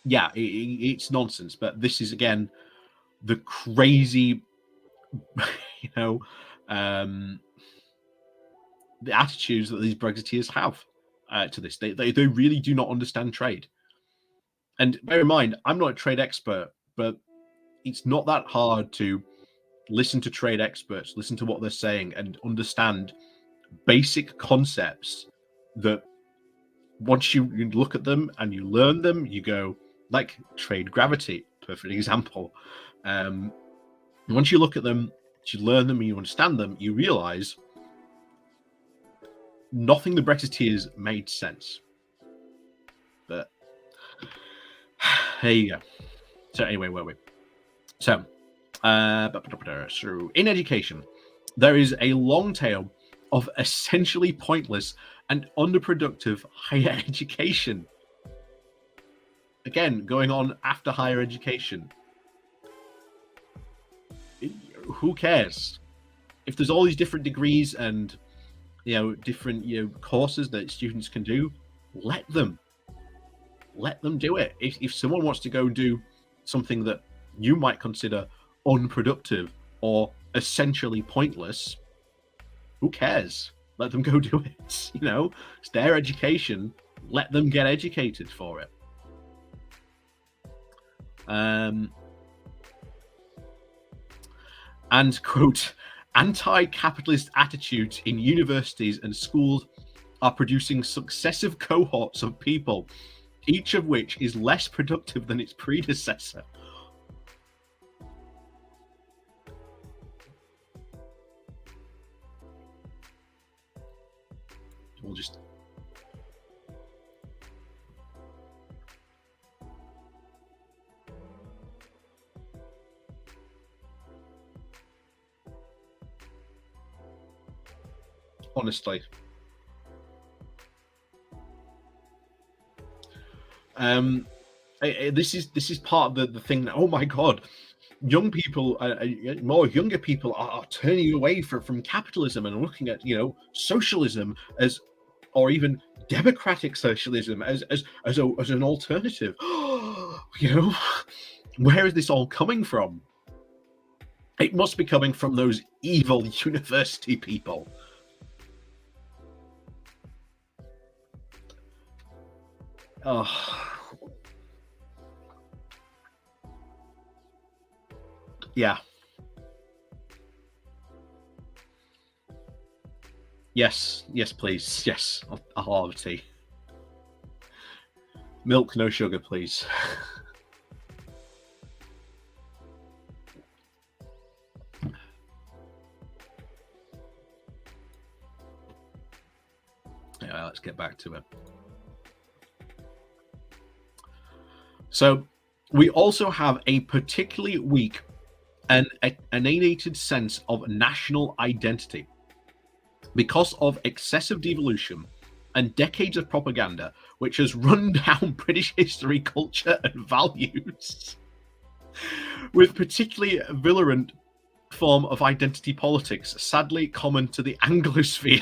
It's nonsense. But this is again the crazy, the attitudes that these Brexiteers have to this. They really do not understand trade. And bear in mind, I'm not a trade expert, but it's not that hard to listen to trade experts, listen to what they're saying, and understand basic concepts that once you look at them and you learn them, you go, like trade gravity, perfect example. Once you look at them, you learn them, and you understand them, you realize nothing the Brexiteers made sense. But there you go. So anyway, where are we? So, in education, there is a long tail of essentially pointless and underproductive higher education. again, going on after higher education. Who cares? If there's all these different degrees and different courses that students can do, let them do it. If someone wants to go do something that you might consider unproductive or essentially pointless, who cares? Let them go do it. It's their education. Let them get educated for it. And quote, anti-capitalist attitudes in universities and schools are producing successive cohorts of people, each of which is less productive than its predecessor. We'll just honestly. This is part of the thing that, oh my god, young people, more younger people are turning away from capitalism and looking at socialism as, or even democratic socialism as an alternative. Where is this all coming from? It must be coming from those evil university people. Oh. Yeah. Yes, please. Yes, I'll have a tea. Milk, no sugar, please. Yeah, let's get back to it. So we also have a particularly weak and alienated sense of national identity because of excessive devolution and decades of propaganda, which has run down British history, culture, and values, with particularly virulent form of identity politics, sadly common to the Anglosphere.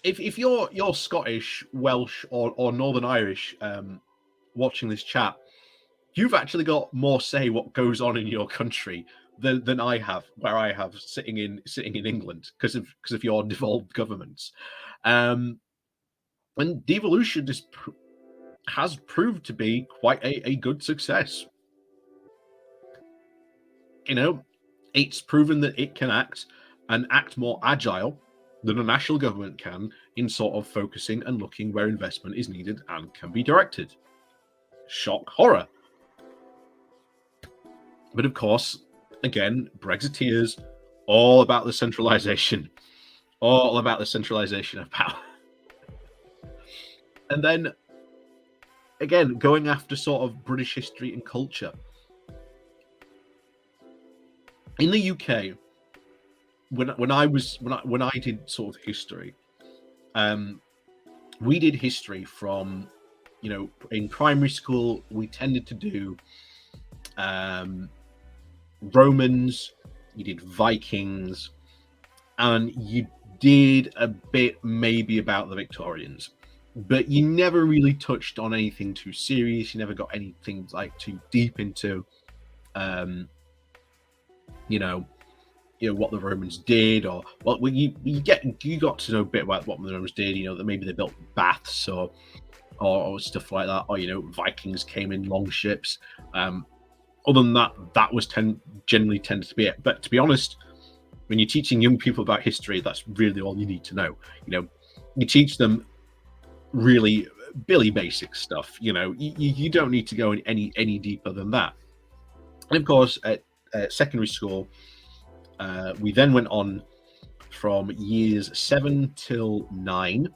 If you're Scottish, Welsh, or Northern Irish, watching this chat, you've actually got more say what goes on in your country than I have, where I have sitting in England because of your devolved governments. And devolution has proved to be quite a good success. It's proven that it can act more agile than a national government can in sort of focusing and looking where investment is needed and can be directed. Shock, horror. But of course, again, Brexiteers, all about the centralization of power. And then, again, going after sort of British history and culture. In the UK, when I did sort of history, we did history from, in primary school, we tended to do Romans, you did Vikings, and you did a bit maybe about the Victorians, but you never really touched on anything too serious. You never got anything like too deep into what the Romans did, or you got to know a bit about what the Romans did. That maybe they built baths or stuff like that, or Vikings came in long ships. Other than that was generally tended to be it. But to be honest, when you're teaching young people about history, that's really all you need to know. You teach them really Billy basic stuff. You don't need to go any deeper than that. And of course, at secondary school, we then went on from years 7 till 9.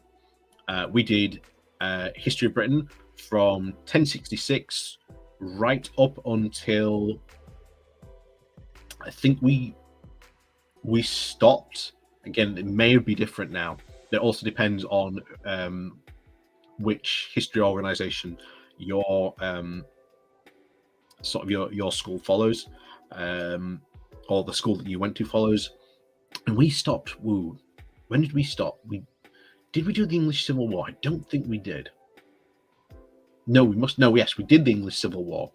We did history of Britain from 1066 right up until I think we we stopped. Again, it may be different now. It also depends on which history organization your sort of your school follows, or the school that you went to follows. And we stopped. Woo. When did we stop? Did we do the English Civil War? I don't think we did. No, we must. No, yes, we did the English Civil War,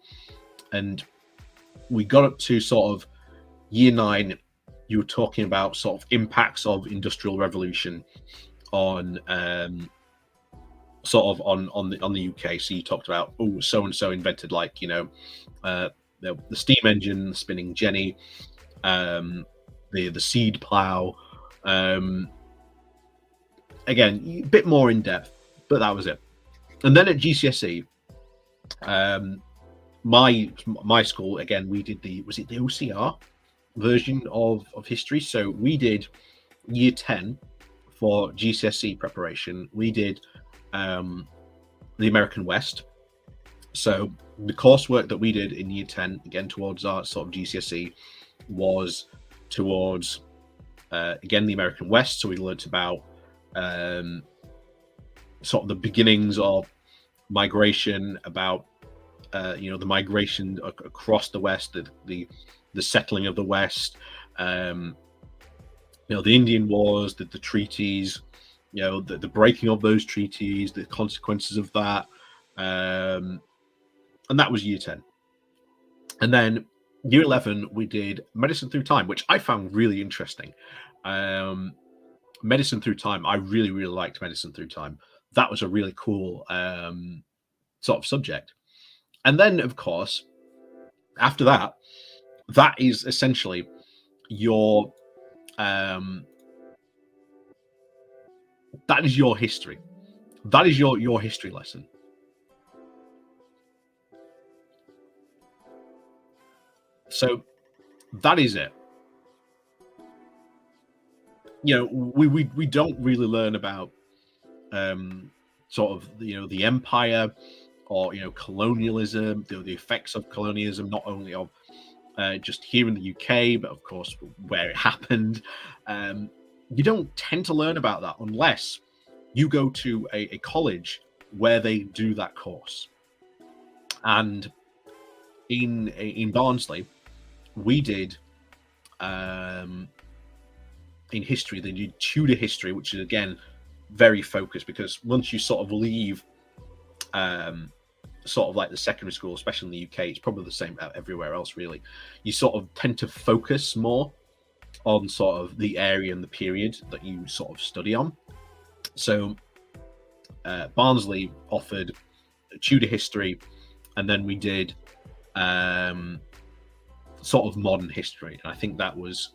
and we got up to sort of year 9. You were talking about sort of impacts of industrial revolution on sort of on the UK. So you talked about, oh, so and so invented, like, the steam engine, the spinning jenny, the seed plow. Again, a bit more in depth, but that was it. And then at GCSE, my school, again, we did the OCR version of history. So we did year 10 for GCSE preparation. We did the American West. So the coursework that we did in year 10, again, towards our sort of GCSE, was towards again the American West. So we learnt about sort of the beginnings of migration, about the migration across the West, the settling of the West, the Indian Wars, the treaties, the breaking of those treaties, the consequences of that, and that was year 10. And then year 11, we did Medicine Through Time, which I found really interesting. Medicine Through Time, I really, really liked Medicine Through Time. That was a really cool sort of subject. And then, of course, after that, that is essentially your that is your history. That is your history lesson. So that is it. We don't really learn about sort of the empire, or colonialism, the effects of colonialism, not only of just here in the UK, but of course where it happened. You don't tend to learn about that unless you go to a college where they do that course. And in Barnsley, we did in history, they did Tudor history, which is again very focused, because once you sort of leave sort of like the secondary school, especially in the UK, it's probably the same everywhere else really, you sort of tend to focus more on sort of the area and the period that you sort of study on. So Barnsley offered Tudor history, and then we did sort of modern history, and I think that was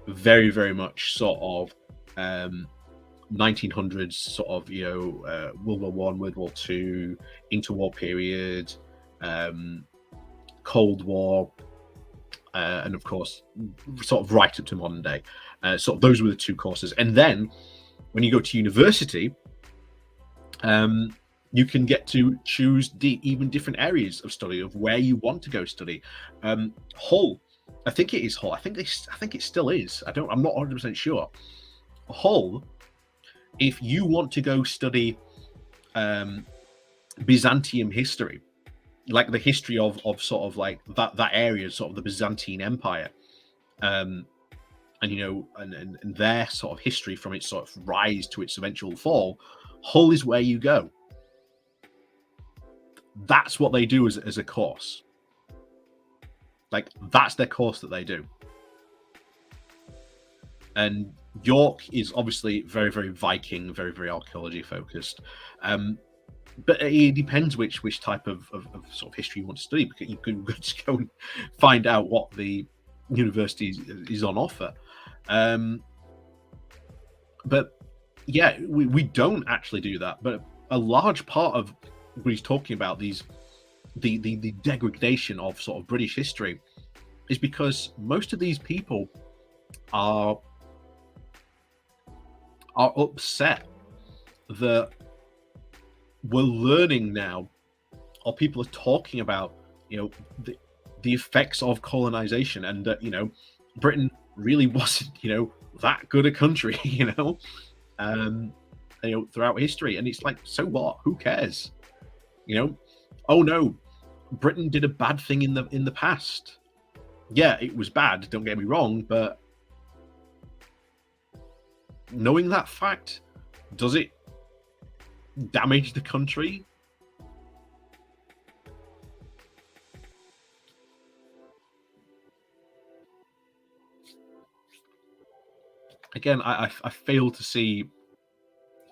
very, very much sort of 1900s, sort of World War I, World War II, interwar period, Cold War, and of course sort of right up to modern day. So those were the two courses. And then when you go to university, you can get to choose even different areas of study of where you want to go study. Hull, I think it is Hull. I think it still is. I'm not 100% sure. Hull, if you want to go study Byzantium history, like the history of sort of like that area, sort of the Byzantine Empire, and their sort of history from its sort of rise to its eventual fall, Hull is where you go. That's what they do as a course. Like, that's their course that they do. And York is obviously very, very Viking, very, very archaeology focused. But it depends which type of sort of history you want to study, because you can just go and find out what the university is on offer. But yeah, we don't actually do that. But a large part of what he's talking about, the degradation of sort of British history, is because most of these people are upset that we're learning now, or people are talking about the effects of colonization, and that Britain really wasn't, that good a country, throughout history. And it's like, so what? Who cares? Oh no, Britain did a bad thing in the past. Yeah, it was bad, don't get me wrong, but knowing that fact, does it damage the country? Again, I fail to see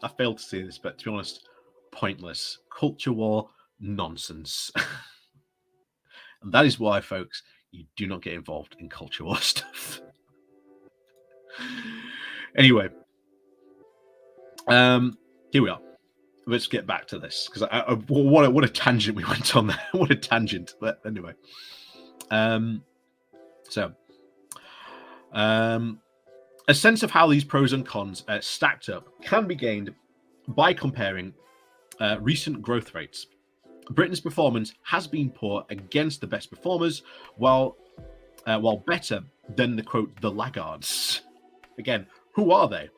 this, but to be honest, pointless. Culture war, nonsense. And that is why, folks, you do not get involved in culture war stuff. Anyway, here we are. Let's get back to this, because what a tangent we went on there. What a tangent. But anyway, a sense of how these pros and cons stacked up can be gained by comparing recent growth rates. Britain's performance has been poor against the best performers, while better than the laggards. Again, who are they?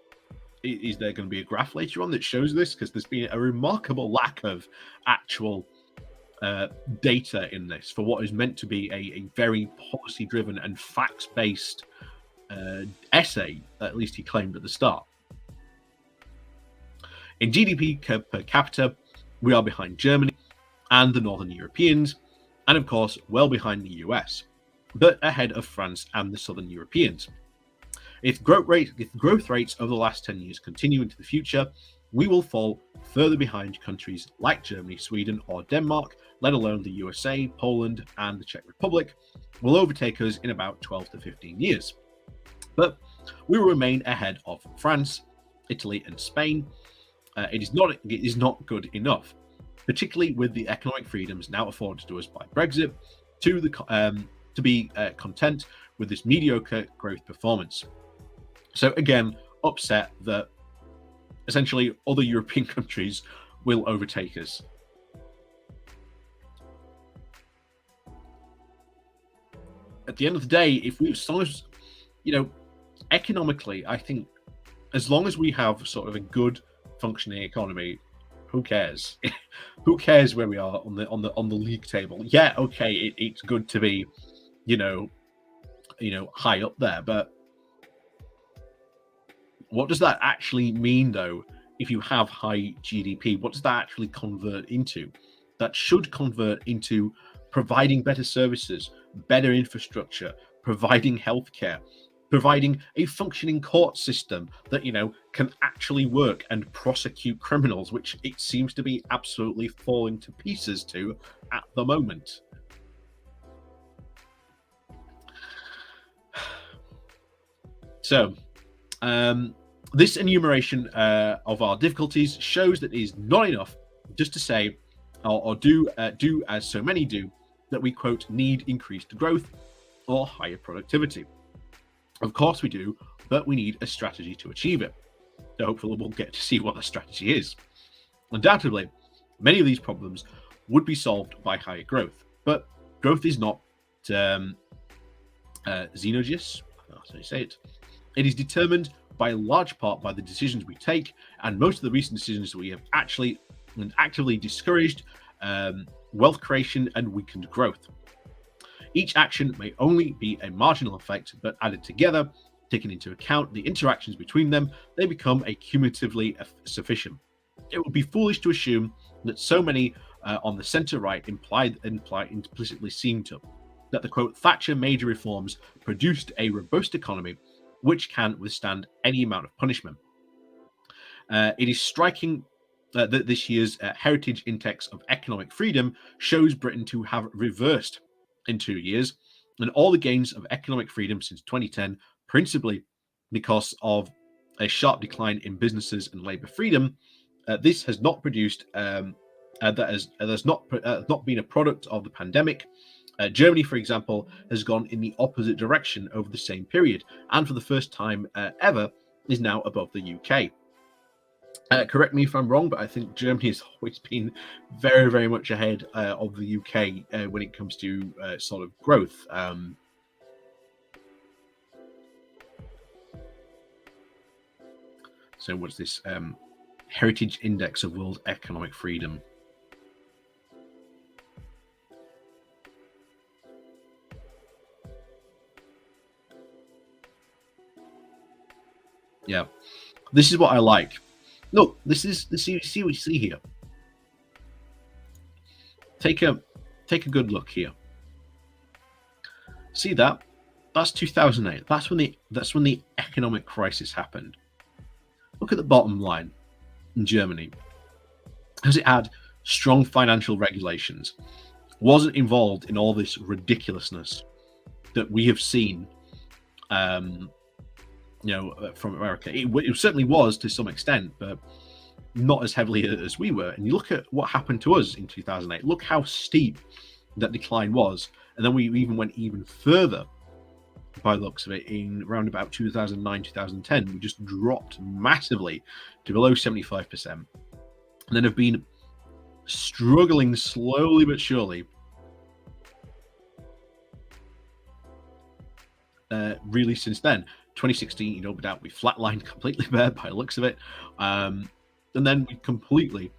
Is there going to be a graph later on that shows this? Because there's been a remarkable lack of actual data in this for what is meant to be a very policy-driven and facts-based essay, at least he claimed at the start. In GDP per capita, we are behind Germany and the Northern Europeans, and of course, well behind the US, but ahead of France and the Southern Europeans. If growth rates over the last 10 years continue into the future, we will fall further behind countries like Germany, Sweden, or Denmark, let alone the USA, Poland, and the Czech Republic, will overtake us in about 12 to 15 years. But we will remain ahead of France, Italy, and Spain. It is not good enough, particularly with the economic freedoms now afforded to us by Brexit, to be content with this mediocre growth performance. So again, upset that essentially other European countries will overtake us. At the end of the day, economically, I think as long as we have sort of a good functioning economy, who cares? Who cares where we are on the league table? Yeah, okay, it's good to be, high up there, but what does that actually mean, though? If you have high GDP, what does that actually convert into? That should convert into providing better services, better infrastructure, providing healthcare, providing a functioning court system that can actually work and prosecute criminals, which it seems to be absolutely falling to pieces to at the moment. So this enumeration of our difficulties shows that it is not enough just to say or do as so many do, that we, quote, need increased growth or higher productivity. Of course we do, but we need a strategy to achieve it. So hopefully we'll get to see what the strategy is. Undoubtedly, many of these problems would be solved by higher growth, but growth is not xenogeneous. That's how you say it. It is determined by a large part by the decisions we take, and most of the recent decisions we have actually and actively discouraged wealth creation and weakened growth. Each action may only be a marginal effect, but added together, taking into account the interactions between them, they become a cumulatively sufficient. It would be foolish to assume that so many on the centre-right implicitly seem to, that the, quote, Thatcher major reforms produced a robust economy which can withstand any amount of punishment. It is striking that this year's Heritage Index of Economic Freedom shows Britain to have reversed in 2 years, and all the gains of economic freedom since 2010, principally because of a sharp decline in businesses and labour freedom. This has not produced that has not been a product of the pandemic. Germany, for example, has gone in the opposite direction over the same period, and for the first time ever is now above the UK. Correct me if I'm wrong, but I think Germany has always been very, very much ahead of the UK when it comes to sort of growth. So what's this? Heritage Index of World Economic Freedom. Yeah, this is what I like. Look, this is see what you see here. Take a good look here. See that? That's 2008. That's when the economic crisis happened. Look at the bottom line in Germany. Has it had strong financial regulations? Wasn't involved in all this ridiculousness that we have seen, from America. It certainly was to some extent, but not as heavily as we were. And you look at what happened to us in 2008. Look how steep that decline was, and then we even went even further. By the looks of it, in around about 2009, 2010, we just dropped massively to below 75%, and then have been struggling slowly but surely, really since then. 2016, no doubt we flatlined completely there by the looks of it, and then we completely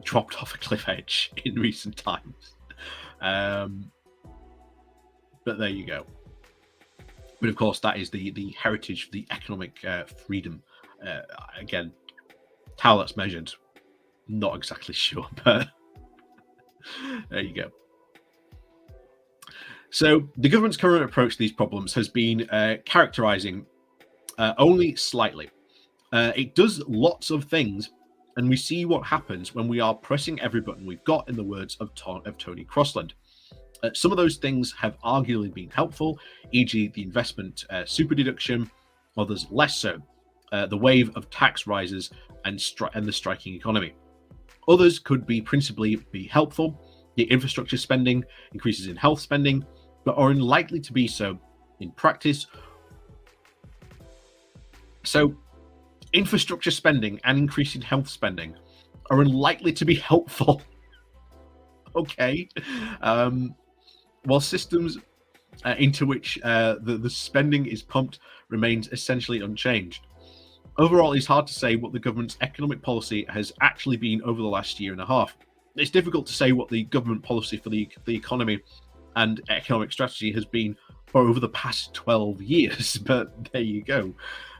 dropped off a cliff edge in recent times. But there you go. But of course, that is the heritage, the economic freedom. Again, how that's measured, not exactly sure, but there you go. So the government's current approach to these problems has been characterizing only slightly. It does lots of things, and we see what happens when we are pressing every button we've got, in the words of Tony Crossland. Some of those things have arguably been helpful, e.g. the investment super deduction, others less so. The wave of tax rises and the striking economy. Others could principally be helpful. The infrastructure spending, increases in health spending, but are unlikely to be so in practice. So infrastructure spending and increase in health spending are unlikely to be helpful. Okay. While systems into which the spending is pumped remains essentially unchanged. Overall, it's hard to say what the government's economic policy has actually been over the last year and a half. It's difficult to say what the government policy for the economy and economic strategy has been for over the past 12 years, but there you go.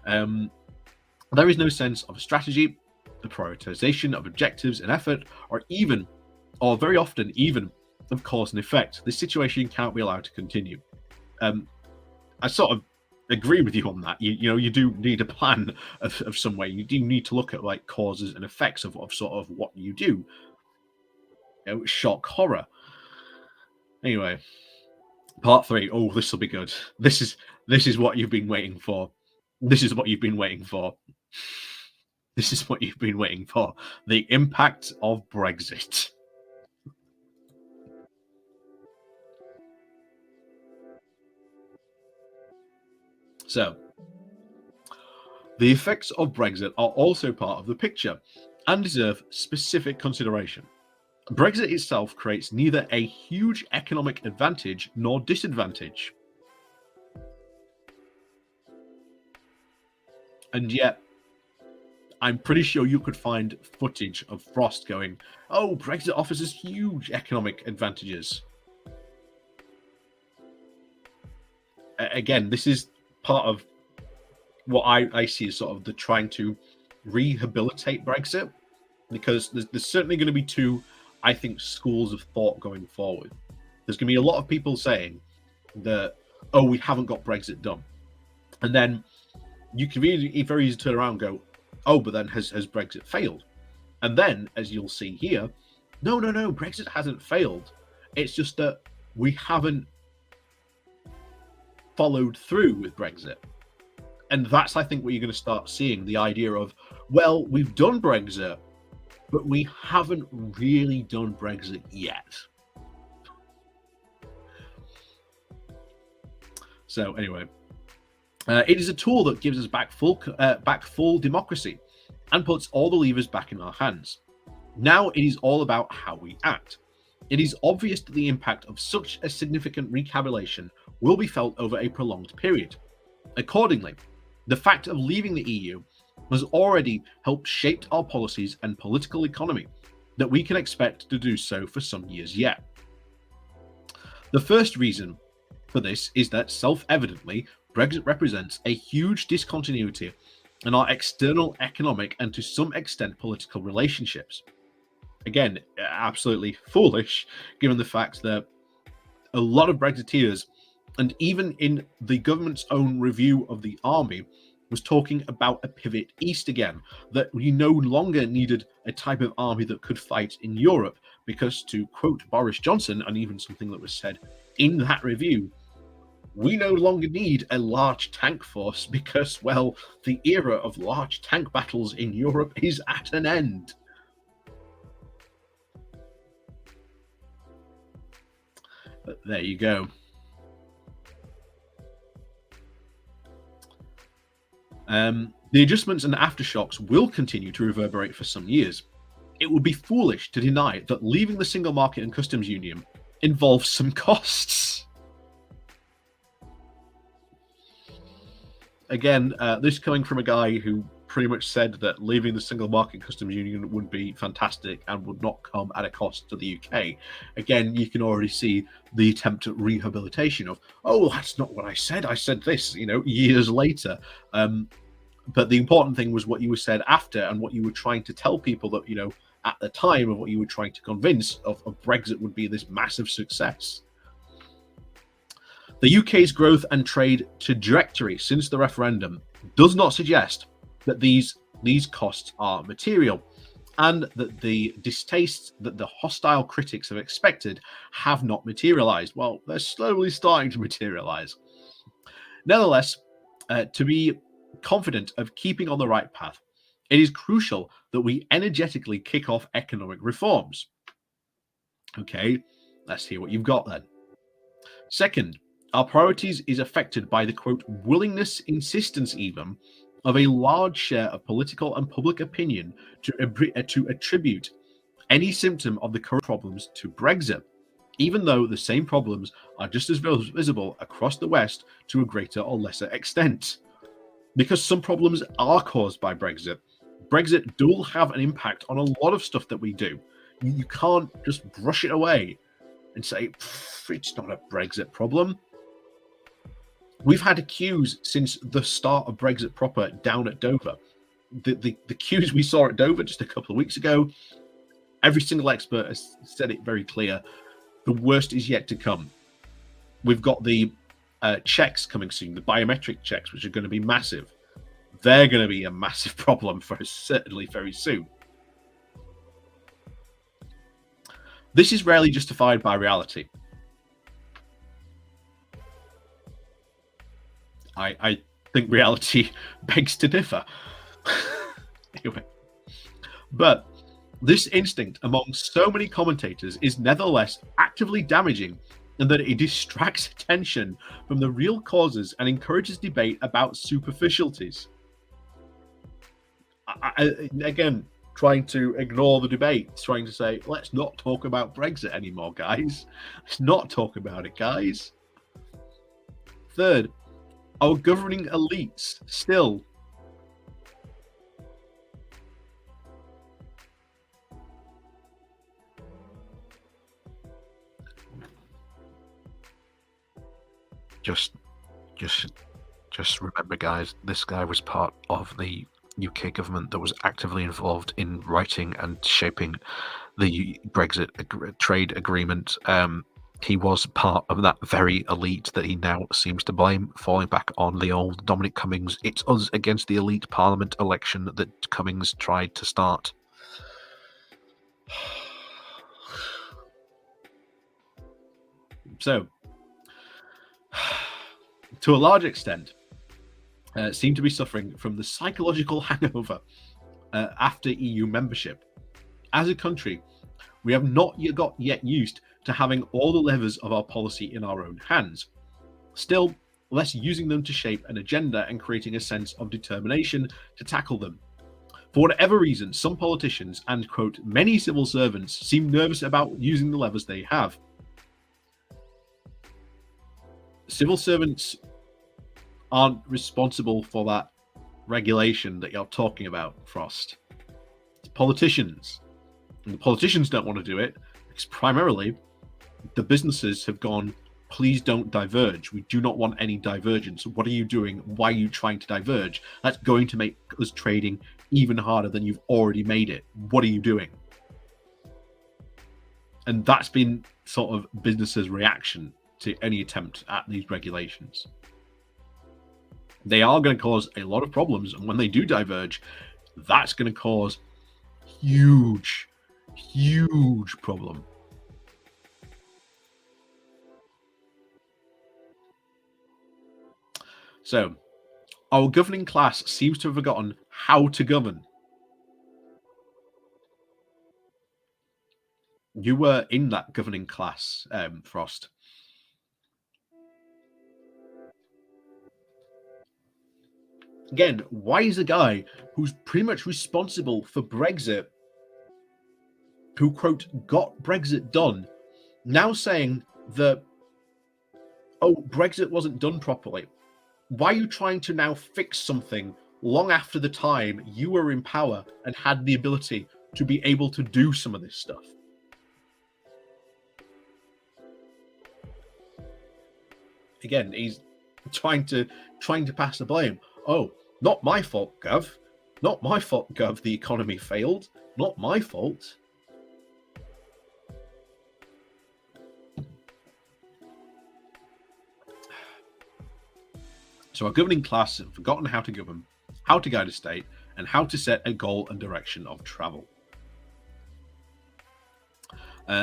There is no sense of a strategy, the prioritization of objectives and effort, or very often even, of cause and effect. This situation cannot be allowed to continue. I sort of agree with you on that. You do need a plan of some way. You do need to look at like causes and effects of sort of what you do. Shock horror. Anyway, part 3. Oh, this will be good. This is what you've been waiting for. This is what you've been waiting for. This is what you've been waiting for. The impact of Brexit. So, the effects of Brexit are also part of the picture and deserve specific consideration. Brexit itself creates neither a huge economic advantage nor disadvantage. And yet, I'm pretty sure you could find footage of Frost going, "Oh, Brexit offers us huge economic advantages." Again, this is part of what I see as sort of the trying to rehabilitate Brexit, because there's certainly going to be two, I think, schools of thought going forward. There's going to be a lot of people saying that, oh, we haven't got Brexit done. And then you can very easily turn around and go, oh, but then has Brexit failed? And then, as you'll see here, no, Brexit hasn't failed. It's just that we haven't followed through with Brexit. And that's, I think, what you're going to start seeing, the idea of, well, we've done Brexit, but we haven't really done Brexit yet. So anyway, it is a tool that gives us back full democracy and puts all the levers back in our hands. Now it is all about how we act. It is obvious that the impact of such a significant recalibration will be felt over a prolonged period. Accordingly, the fact of leaving the EU has already helped shape our policies and political economy that we can expect to do so for some years yet. The first reason for this is that, self-evidently, Brexit represents a huge discontinuity in our external economic and, to some extent, political relationships. Again, absolutely foolish, given the fact that a lot of Brexiteers, and even in the government's own review of the army, was talking about a pivot east again, that we no longer needed a type of army that could fight in Europe, because, to quote Boris Johnson, and even something that was said in that review, we no longer need a large tank force because, well, the era of large tank battles in Europe is at an end. But there you go. The adjustments and aftershocks will continue to reverberate for some years. It would be foolish to deny that leaving the single market and customs union involves some costs. Again, this coming from a guy who pretty much said that leaving the single market customs union would be fantastic and would not come at a cost to the UK. Again, you can already see the attempt at rehabilitation of, oh, that's not what I said. I said this, years later. But the important thing was what you said after, and what you were trying to tell people that, at the time, of what you were trying to convince of Brexit would be this massive success. The UK's growth and trade trajectory since the referendum does not suggest that these costs are material, and that the distastes that the hostile critics have expected have not materialized. Well, they're slowly starting to materialize. Nevertheless, to be confident of keeping on the right path, it is crucial that we energetically kick off economic reforms. Okay, let's hear what you've got then. Second, our priorities is affected by the, quote, willingness, insistence even, of a large share of political and public opinion to attribute any symptom of the current problems to Brexit, even though the same problems are just as visible across the West to a greater or lesser extent. Because some problems are caused by Brexit. Brexit will have an impact on a lot of stuff that we do. You can't just brush it away and say, it's not a Brexit problem. We've had queues since the start of Brexit proper down at Dover. The queues we saw at Dover just a couple of weeks ago, every single expert has said it very clear. The worst is yet to come. We've got the checks coming soon, the biometric checks, which are going to be massive. They're going to be a massive problem for us, certainly very soon. This is rarely justified by reality. I think reality begs to differ. Anyway, but this instinct among so many commentators is nevertheless actively damaging, in that it distracts attention from the real causes and encourages debate about superficialities. Again, trying to ignore the debate, trying to say, let's not talk about Brexit anymore, guys. Let's not talk about it, guys. Third, our governing elites still just remember, guys, this guy was part of the UK government that was actively involved in writing and shaping the Brexit trade agreement. He was part of that very elite that he now seems to blame, falling back on the old Dominic Cummings. It's us against the elite parliament election that Cummings tried to start. So, to a large extent, seem to be suffering from the psychological hangover after EU membership. As a country, we have not got yet used to having all the levers of our policy in our own hands. Still, less using them to shape an agenda and creating a sense of determination to tackle them. For whatever reason, some politicians and, quote, many civil servants seem nervous about using the levers they have. Civil servants aren't responsible for that regulation that you're talking about, Frost. It's politicians. And the politicians don't want to do it because primarily the businesses have gone, please don't diverge. We do not want any divergence. What are you doing? Why are you trying to diverge? That's going to make us trading even harder than you've already made it. What are you doing? And that's been sort of businesses' reaction to any attempt at these regulations. They are going to cause a lot of problems. And when they do diverge, that's going to cause huge problem. So, our governing class seems to have forgotten how to govern. You were in that governing class, Frost. Again, why is a guy who's pretty much responsible for Brexit, who, quote, got Brexit done, now saying that, oh, Brexit wasn't done properly? Why are you trying to now fix something long after the time you were in power and had the ability to be able to do some of this stuff? Again, he's trying to pass the blame. Oh, not my fault, Gov. Not my fault, Gov. The economy failed. Not my fault. So our governing class have forgotten how to govern, how to guide a state, and how to set a goal and direction of travel.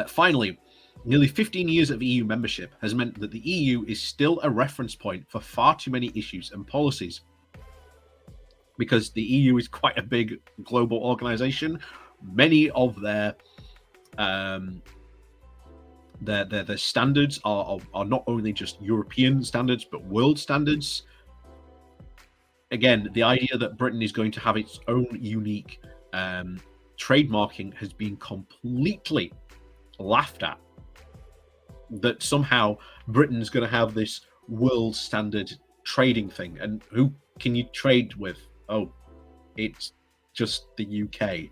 Finally, nearly 15 years of EU membership has meant that the EU is still a reference point for far too many issues and policies. Because the EU is quite a big global organization, many of their standards are not only just European standards, but world standards. Again, the idea that Britain is going to have its own unique trademarking has been completely laughed at. That somehow Britain's going to have this world standard trading thing, and who can you trade with? Oh, it's just the UK.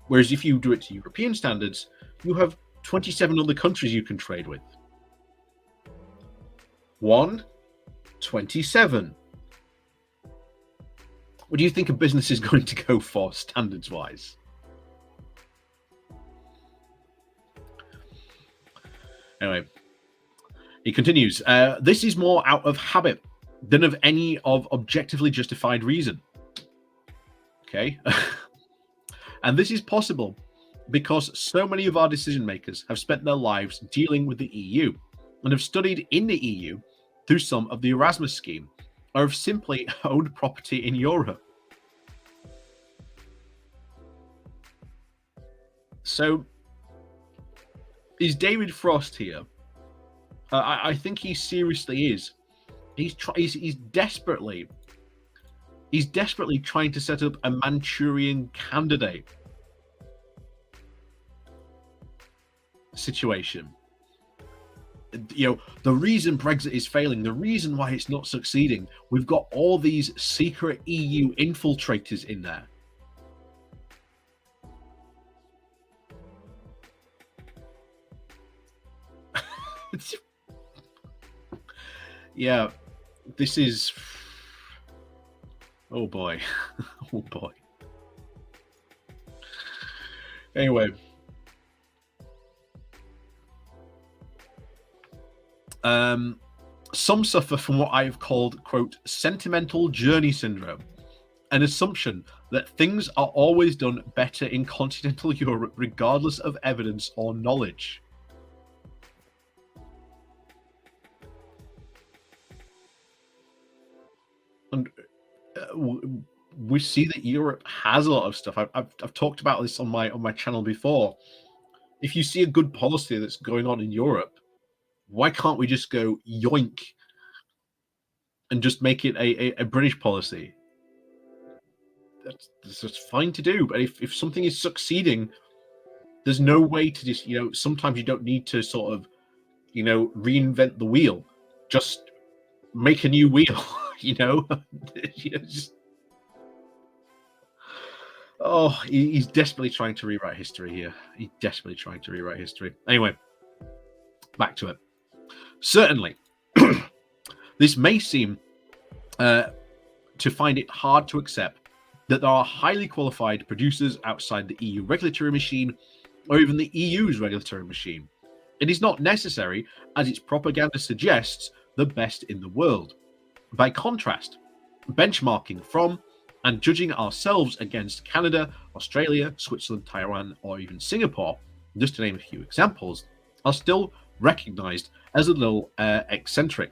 Whereas if you do it to European standards, you have 27 other countries you can trade with. 27. What do you think a business is going to go for standards-wise? Anyway, he continues. This is more out of habit than of any of objectively justified reason. Okay. And this is possible because so many of our decision makers have spent their lives dealing with the EU and have studied in the EU through some of the Erasmus scheme, or have simply owned property in Europe. So, is David Frost here? I think he seriously is. He's desperately trying to set up a Manchurian candidate situation. You know, the reason Brexit is failing, the reason why it's not succeeding, we've got all these secret EU infiltrators in there. Yeah, this is... Oh boy. Oh boy. Anyway. Some suffer from what I have called, quote, sentimental journey syndrome, an assumption that things are always done better in continental Europe regardless of evidence or knowledge. And we see that Europe has a lot of stuff. I've talked about this on my channel before. If you see a good policy that's going on in Europe, why can't we just go yoink and just make it a British policy? That's fine to do. But if something is succeeding, there's no way to just, you know, sometimes you don't need to sort of, you know, reinvent the wheel. Just make a new wheel, you know? Just... Oh, he's desperately trying to rewrite history here. He's desperately trying to rewrite history. Anyway, back to it. Certainly, this may seem to find it hard to accept that there are highly qualified producers outside the EU regulatory machine or even the EU's regulatory machine. It is not necessary, as its propaganda suggests, the best in the world. By contrast, benchmarking from and judging ourselves against Canada, Australia, Switzerland, Taiwan, or even Singapore, just to name a few examples, are still recognized as a little eccentric.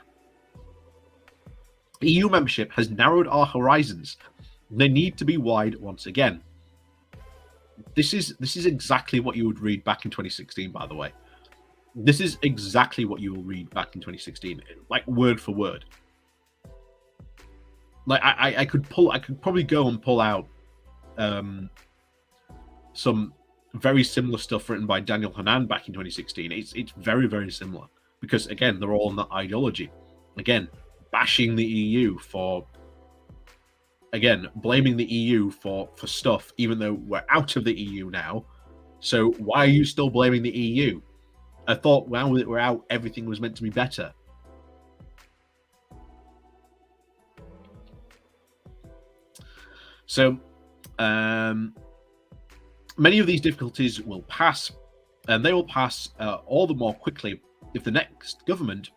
EU membership has narrowed our horizons. They need to be wide once again. This is exactly what you would read back in 2016, by the way. This is exactly what you will read back in 2016, like word for word. Like I could probably go and pull out some very similar stuff written by Daniel Hannan back in 2016. It's very, very similar because again, they're all on that ideology. Again, bashing the EU for, again, blaming the EU for stuff, even though we're out of the EU now. So why are you still blaming the EU? I thought now that we're out, everything was meant to be better. So many of these difficulties will pass, and they will pass all the more quickly if the next government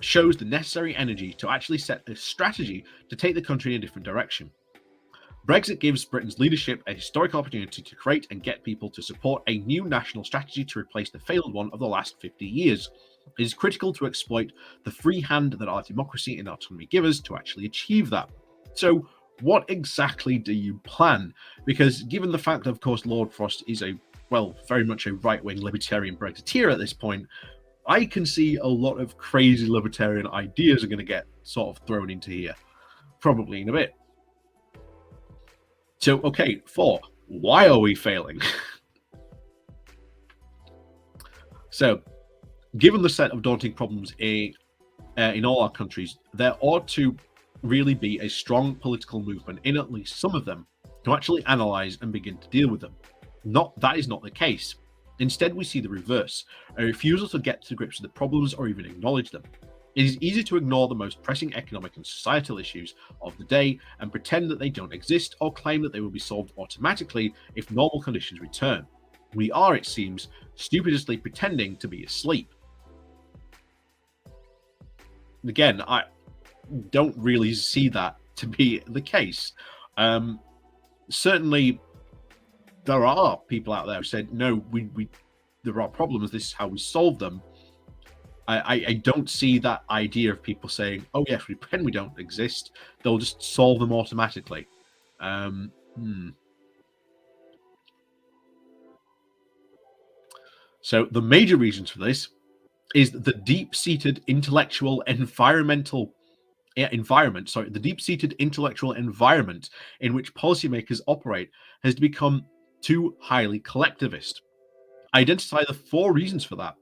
shows the necessary energy to actually set a strategy to take the country in a different direction. Brexit gives Britain's leadership a historic opportunity to create and get people to support a new national strategy to replace the failed one of the last 50 years. It is critical to exploit the free hand that our democracy and autonomy give us to actually achieve that. So, what exactly do you plan? Because given the fact that, of course, Lord Frost is very much a right-wing libertarian Brexiteer at this point, I can see a lot of crazy libertarian ideas are going to get sort of thrown into here, probably in a bit. So, okay, 4. Why are we failing? So, given the set of daunting problems in all our countries, there ought to really be a strong political movement in at least some of them to actually analyze and begin to deal with them. That is not the case. Instead, we see the reverse, a refusal to get to grips with the problems or even acknowledge them. It is easy to ignore the most pressing economic and societal issues of the day and pretend that they don't exist or claim that they will be solved automatically if normal conditions return. We are, it seems, stupidly pretending to be asleep. Again, I don't really see that to be the case. Certainly, there are people out there who said, no, there are problems, this is how we solve them. I don't see that idea of people saying, oh yes, we pretend we don't exist, they'll just solve them automatically. So the major reasons for this is the deep-seated intellectual environment in which policymakers operate has become too highly collectivist. Identify the 4 reasons for that,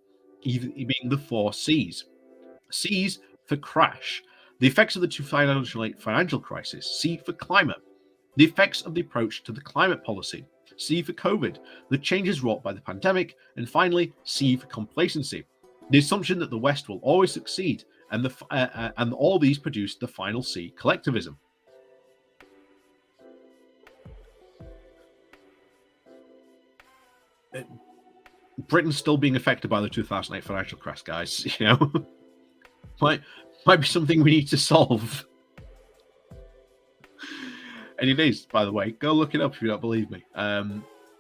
being the 4 C's. C's for crash, the effects of the 2008 financial crisis. C for climate, the effects of the approach to the climate policy. C for COVID, the changes wrought by the pandemic. And finally, C for complacency, the assumption that the West will always succeed, and all these produce the final C, collectivism. Britain's still being affected by the 2008 financial crash, guys. You know, might be something we need to solve. And it is, by the way. Go look it up if you don't believe me.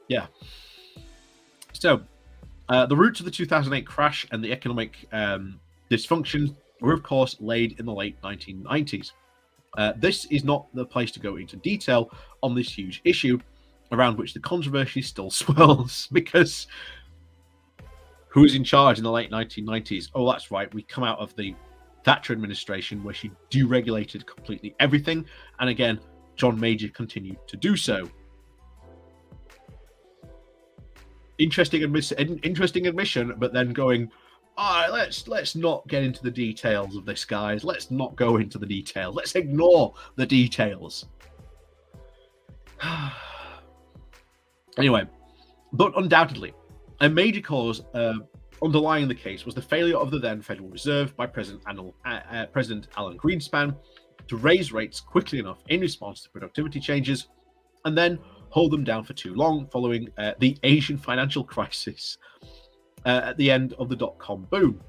Yeah. So, the roots of the 2008 crash and the economic dysfunction were, of course, laid in the late 1990s. This is not the place to go into detail on this huge issue, around which the controversy still swirls, because who was in charge in the late 1990s? Oh, that's right. We come out of the Thatcher administration where she deregulated completely everything. And again, John Major continued to do so. Interesting admission, but then going, all right, let's not get into the details of this, guys. Let's not go into the details. Let's ignore the details. Anyway, but undoubtedly, a major cause underlying the case was the failure of the then Federal Reserve by President Alan Greenspan to raise rates quickly enough in response to productivity changes, and then hold them down for too long following the Asian financial crisis at the end of the dot-com boom.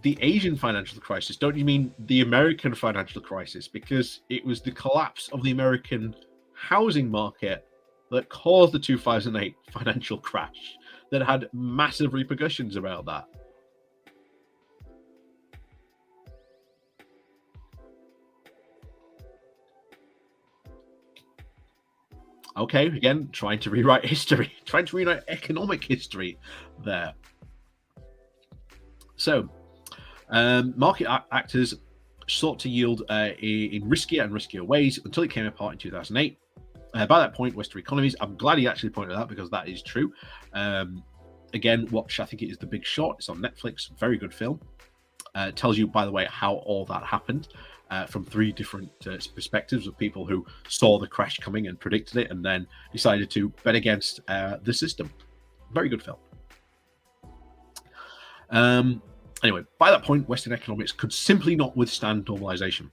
The Asian financial crisis, don't you mean the American financial crisis? Because it was the collapse of the American housing market that caused the 2008 financial crash that had massive repercussions about that. Okay, again, trying to rewrite history, trying to rewrite economic history there. So, market actors sought to yield in riskier and riskier ways until it came apart in 2008. By that point, Western economies, I'm glad he actually pointed that because that is true. Again, watch, I think it is The Big Short. It's on Netflix. Very good film. Tells you, by the way, how all that happened from three different perspectives of people who saw the crash coming and predicted it and then decided to bet against the system. Very good film. Anyway, by that point, Western economics could simply not withstand normalization.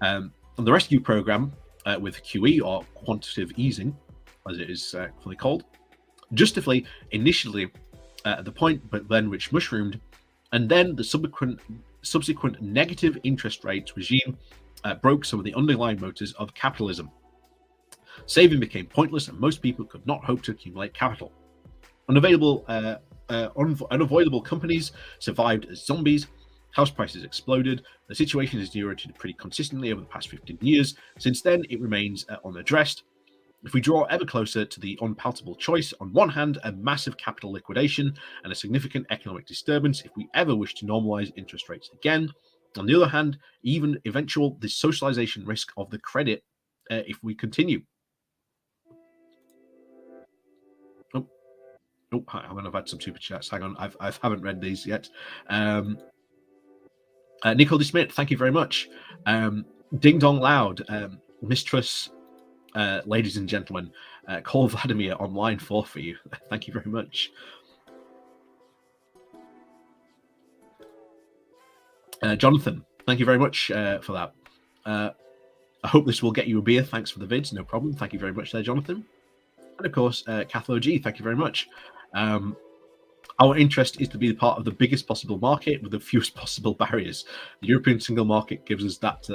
And the rescue program with QE, or quantitative easing, as it is fully called, justifully initially at the point, but then which mushroomed, and then the subsequent negative interest rates regime broke some of the underlying motors of capitalism. Saving became pointless, and most people could not hope to accumulate capital. Unavoidable companies survived as zombies. House prices exploded. The situation has deteriorated pretty consistently over the past 15 years. Since then, it remains unaddressed. If we draw ever closer to the unpalatable choice, on one hand, a massive capital liquidation and a significant economic disturbance if we ever wish to normalize interest rates again. On the other hand, even eventual dissocialization risk of the credit if we continue. Oh, I'm going to have had some super chats. Hang on, I haven't read these yet. Nicole Smith, thank you very much. Ding Dong Loud, Mistress, ladies and gentlemen, call Vladimir on line 4 for you. Thank you very much. Jonathan, thank you very much for that. I hope this will get you a beer. Thanks for the vids. No problem. Thank you very much there, Jonathan. And of course, Cathlo G, thank you very much. Our interest is to be part of the biggest possible market with the fewest possible barriers. The European single market gives us that,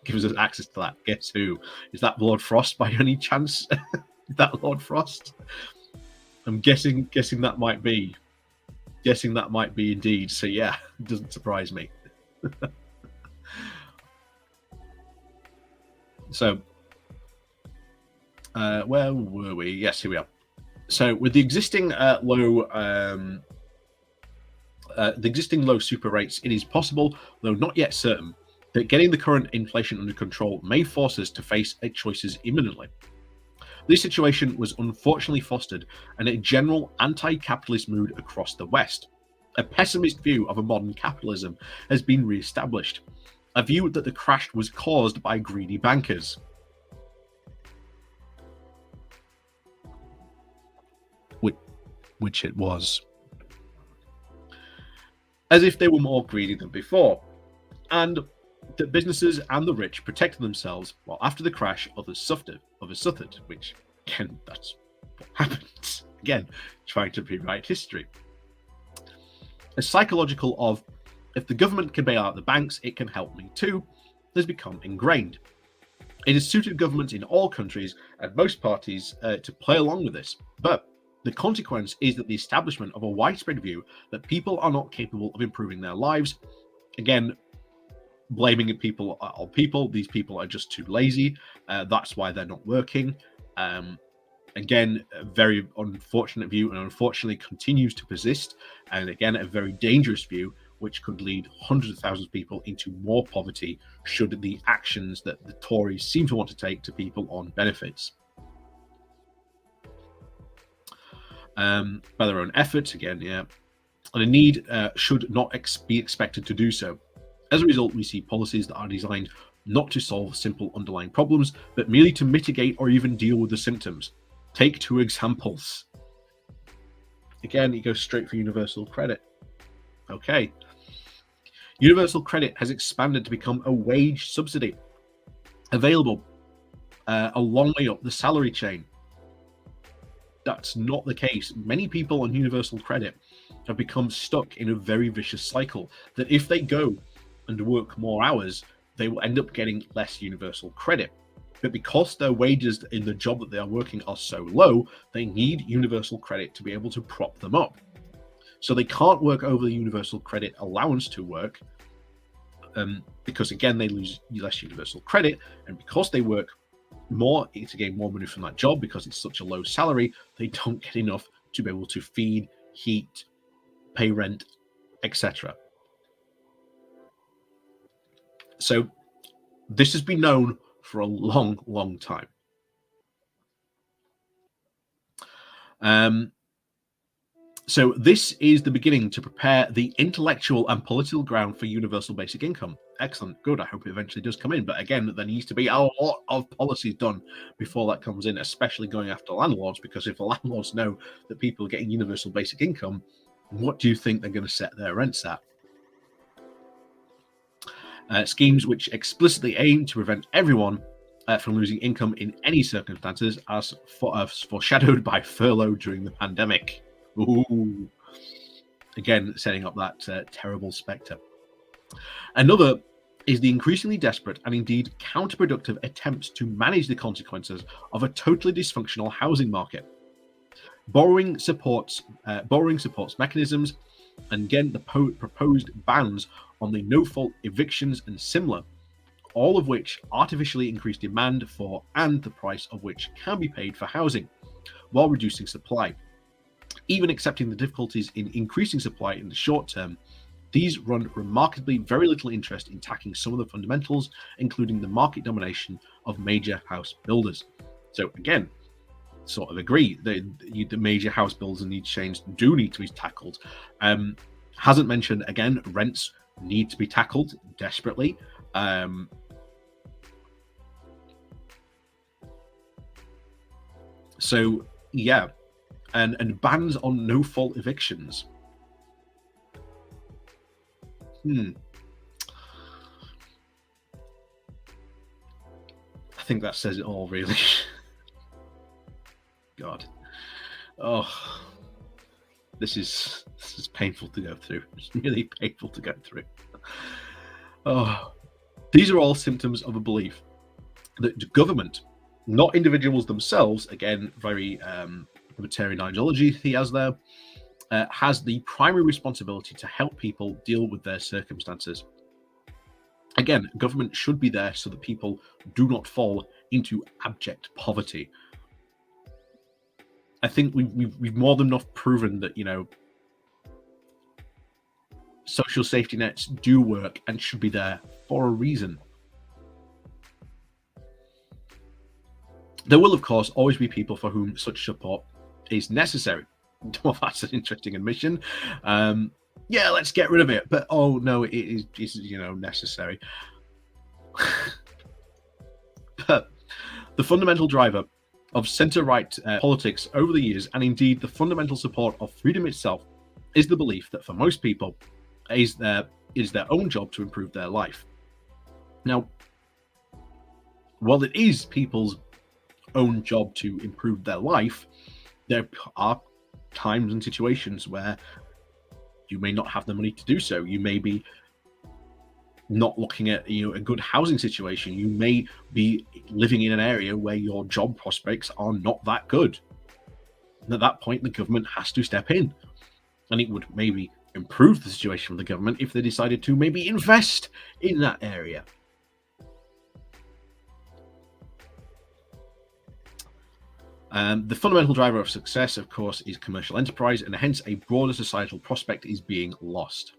gives us access to that. Guess who? Is that Lord Frost by any chance? Is that Lord Frost? I'm guessing that might be. Guessing that might be indeed. So yeah, it doesn't surprise me. So, where were we? Yes, here we are. So, with the existing low super rates, it is possible, though not yet certain, that getting the current inflation under control may force us to face choices imminently. This situation was unfortunately fostered in a general anti-capitalist mood across the West. A pessimist view of a modern capitalism has been re-established, a view that the crash was caused by greedy bankers. Which it was. As if they were more greedy than before, and that businesses and the rich protected themselves while after the crash others suffered, which, again, that's what happened. Again, trying to rewrite history. A psychological of, if the government can bail out the banks, it can help me too, has become ingrained. It has suited governments in all countries and most parties to play along with this, but the consequence is that the establishment of a widespread view that people are not capable of improving their lives, again, blaming people on people, these people are just too lazy, that's why they're not working. Again, a very unfortunate view, and unfortunately continues to persist, and again, a very dangerous view, which could lead hundreds of thousands of people into more poverty should the actions that the Tories seem to want to take to people on benefits. By their own efforts, again, yeah, and a need should not be expected to do so. As a result, we see policies that are designed not to solve simple underlying problems, but merely to mitigate or even deal with the symptoms. Take 2 examples. Again, it goes straight for universal credit. Okay. Universal credit has expanded to become a wage subsidy available a long way up the salary chain. That's not the case. Many people on universal credit have become stuck in a very vicious cycle that if they go and work more hours, they will end up getting less universal credit. But because their wages in the job that they are working are so low, they need universal credit to be able to prop them up. So they can't work over the universal credit allowance to work because, again, they lose less universal credit. And because they work more to gain more money from that job, because it's such a low salary, they don't get enough to be able to feed, heat, pay rent, etc. So this has been known for a long, long time. So this is the beginning to prepare the intellectual and political ground for universal basic income. Excellent, good. I hope it eventually does come in. But again, there needs to be a lot of policies done before that comes in, especially going after landlords, because if the landlords know that people are getting universal basic income, what do you think they're going to set their rents at? Schemes which explicitly aim to prevent everyone from losing income in any circumstances, as foreshadowed by furlough during the pandemic. Ooh. Again, setting up that terrible spectre. Another is the increasingly desperate and indeed counterproductive attempts to manage the consequences of a totally dysfunctional housing market. Borrowing supports mechanisms, and again, the proposed bans on the no-fault evictions and similar, all of which artificially increase demand for and the price of which can be paid for housing, while reducing supply. Even accepting the difficulties in increasing supply in the short term, these run remarkably very little interest in tackling some of the fundamentals, including the market domination of major house builders. So again, sort of agree that the major house builders and these chains do need to be tackled. Hasn't mentioned, again, rents need to be tackled desperately. So yeah, and bans on no-fault evictions. I think that says it all, really. God. Oh, this is painful to go through. It's really painful to go through. Oh, these are all symptoms of a belief that the government, not individuals themselves, again, very libertarian ideology he has there, has the primary responsibility to help people deal with their circumstances. Again, government should be there so that people do not fall into abject poverty. I think we've more than enough proven that, social safety nets do work and should be there for a reason. There will, of course, always be people for whom such support is necessary. Well, that's an interesting admission. Yeah, let's get rid of it. But oh no, it is necessary. But the fundamental driver of centre-right politics over the years, and indeed the fundamental support of freedom itself, is the belief that for most people, it is their own job to improve their life. Now, while it is people's own job to improve their life, there are times and situations where you may not have the money to do so. You may be not looking at a good housing situation. You may be living in an area where your job prospects are not that good. And at that point, the government has to step in, and it would maybe improve the situation of the government if they decided to maybe invest in that area. The fundamental driver of success, of course, is commercial enterprise, and hence a broader societal prospect is being lost.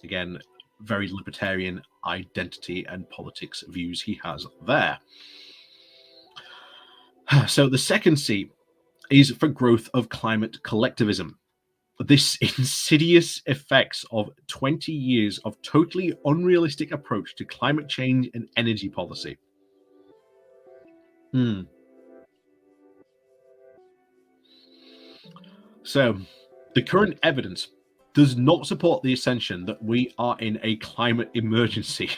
Again, very libertarian identity and politics views he has there. So the second C is for growth of climate collectivism. this insidious effects of 20 years of totally unrealistic approach to climate change and energy policy. So, the current evidence does not support the ascension that we are in a climate emergency.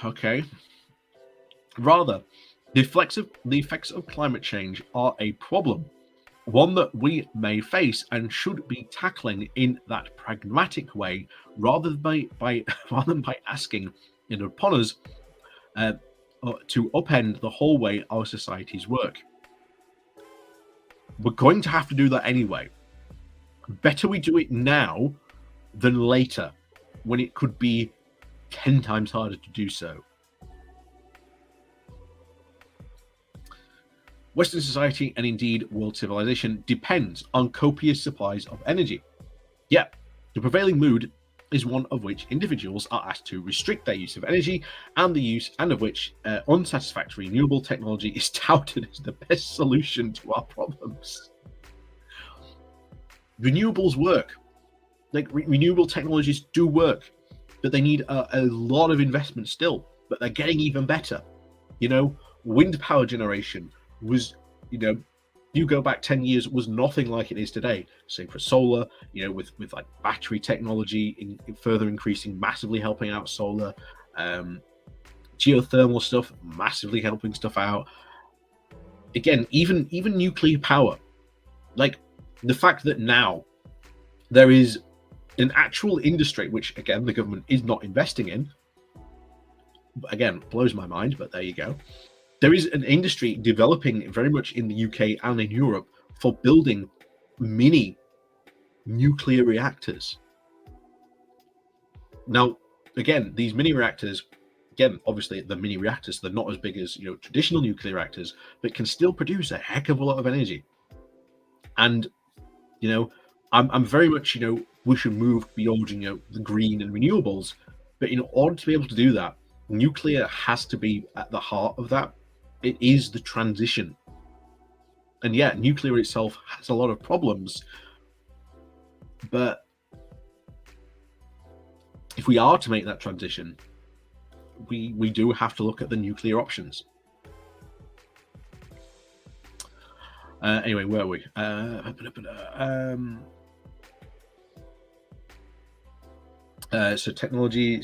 Okay. Rather, the effects of climate change are a problem, one that we may face and should be tackling in that pragmatic way, rather than rather than by asking it upon us to upend the whole way our societies work. We're going to have to do that anyway. Better we do it now than later, when it could be 10 times harder to do so. Western society, and indeed world civilization, depends on copious supplies of energy. Yet, the prevailing mood is one of which individuals are asked to restrict their use of energy, and of which unsatisfactory renewable technology is touted as the best solution to our problems. Renewables work. Like renewable technologies do work, but they need a lot of investment still. But they're getting even better. Wind power generation was, you go back 10 years, was nothing like it is today. Same for solar, with like battery technology further increasing, massively helping out solar. Geothermal stuff, massively helping stuff out. Again, even nuclear power. Like the fact that now there is an actual industry, which again, the government is not investing in. Again, blows my mind, but there you go. There is an industry developing very much in the UK and in Europe for building mini nuclear reactors. Now, again, these mini reactors, obviously the mini reactors, they're not as big as traditional nuclear reactors, but can still produce a heck of a lot of energy. And I'm very much we should move beyond the green and renewables, but in order to be able to do that, nuclear has to be at the heart of that. It is the transition. And yeah, nuclear itself has a lot of problems, but if we are to make that transition, we do have to look at the nuclear options. Anyway, where are we? So technology,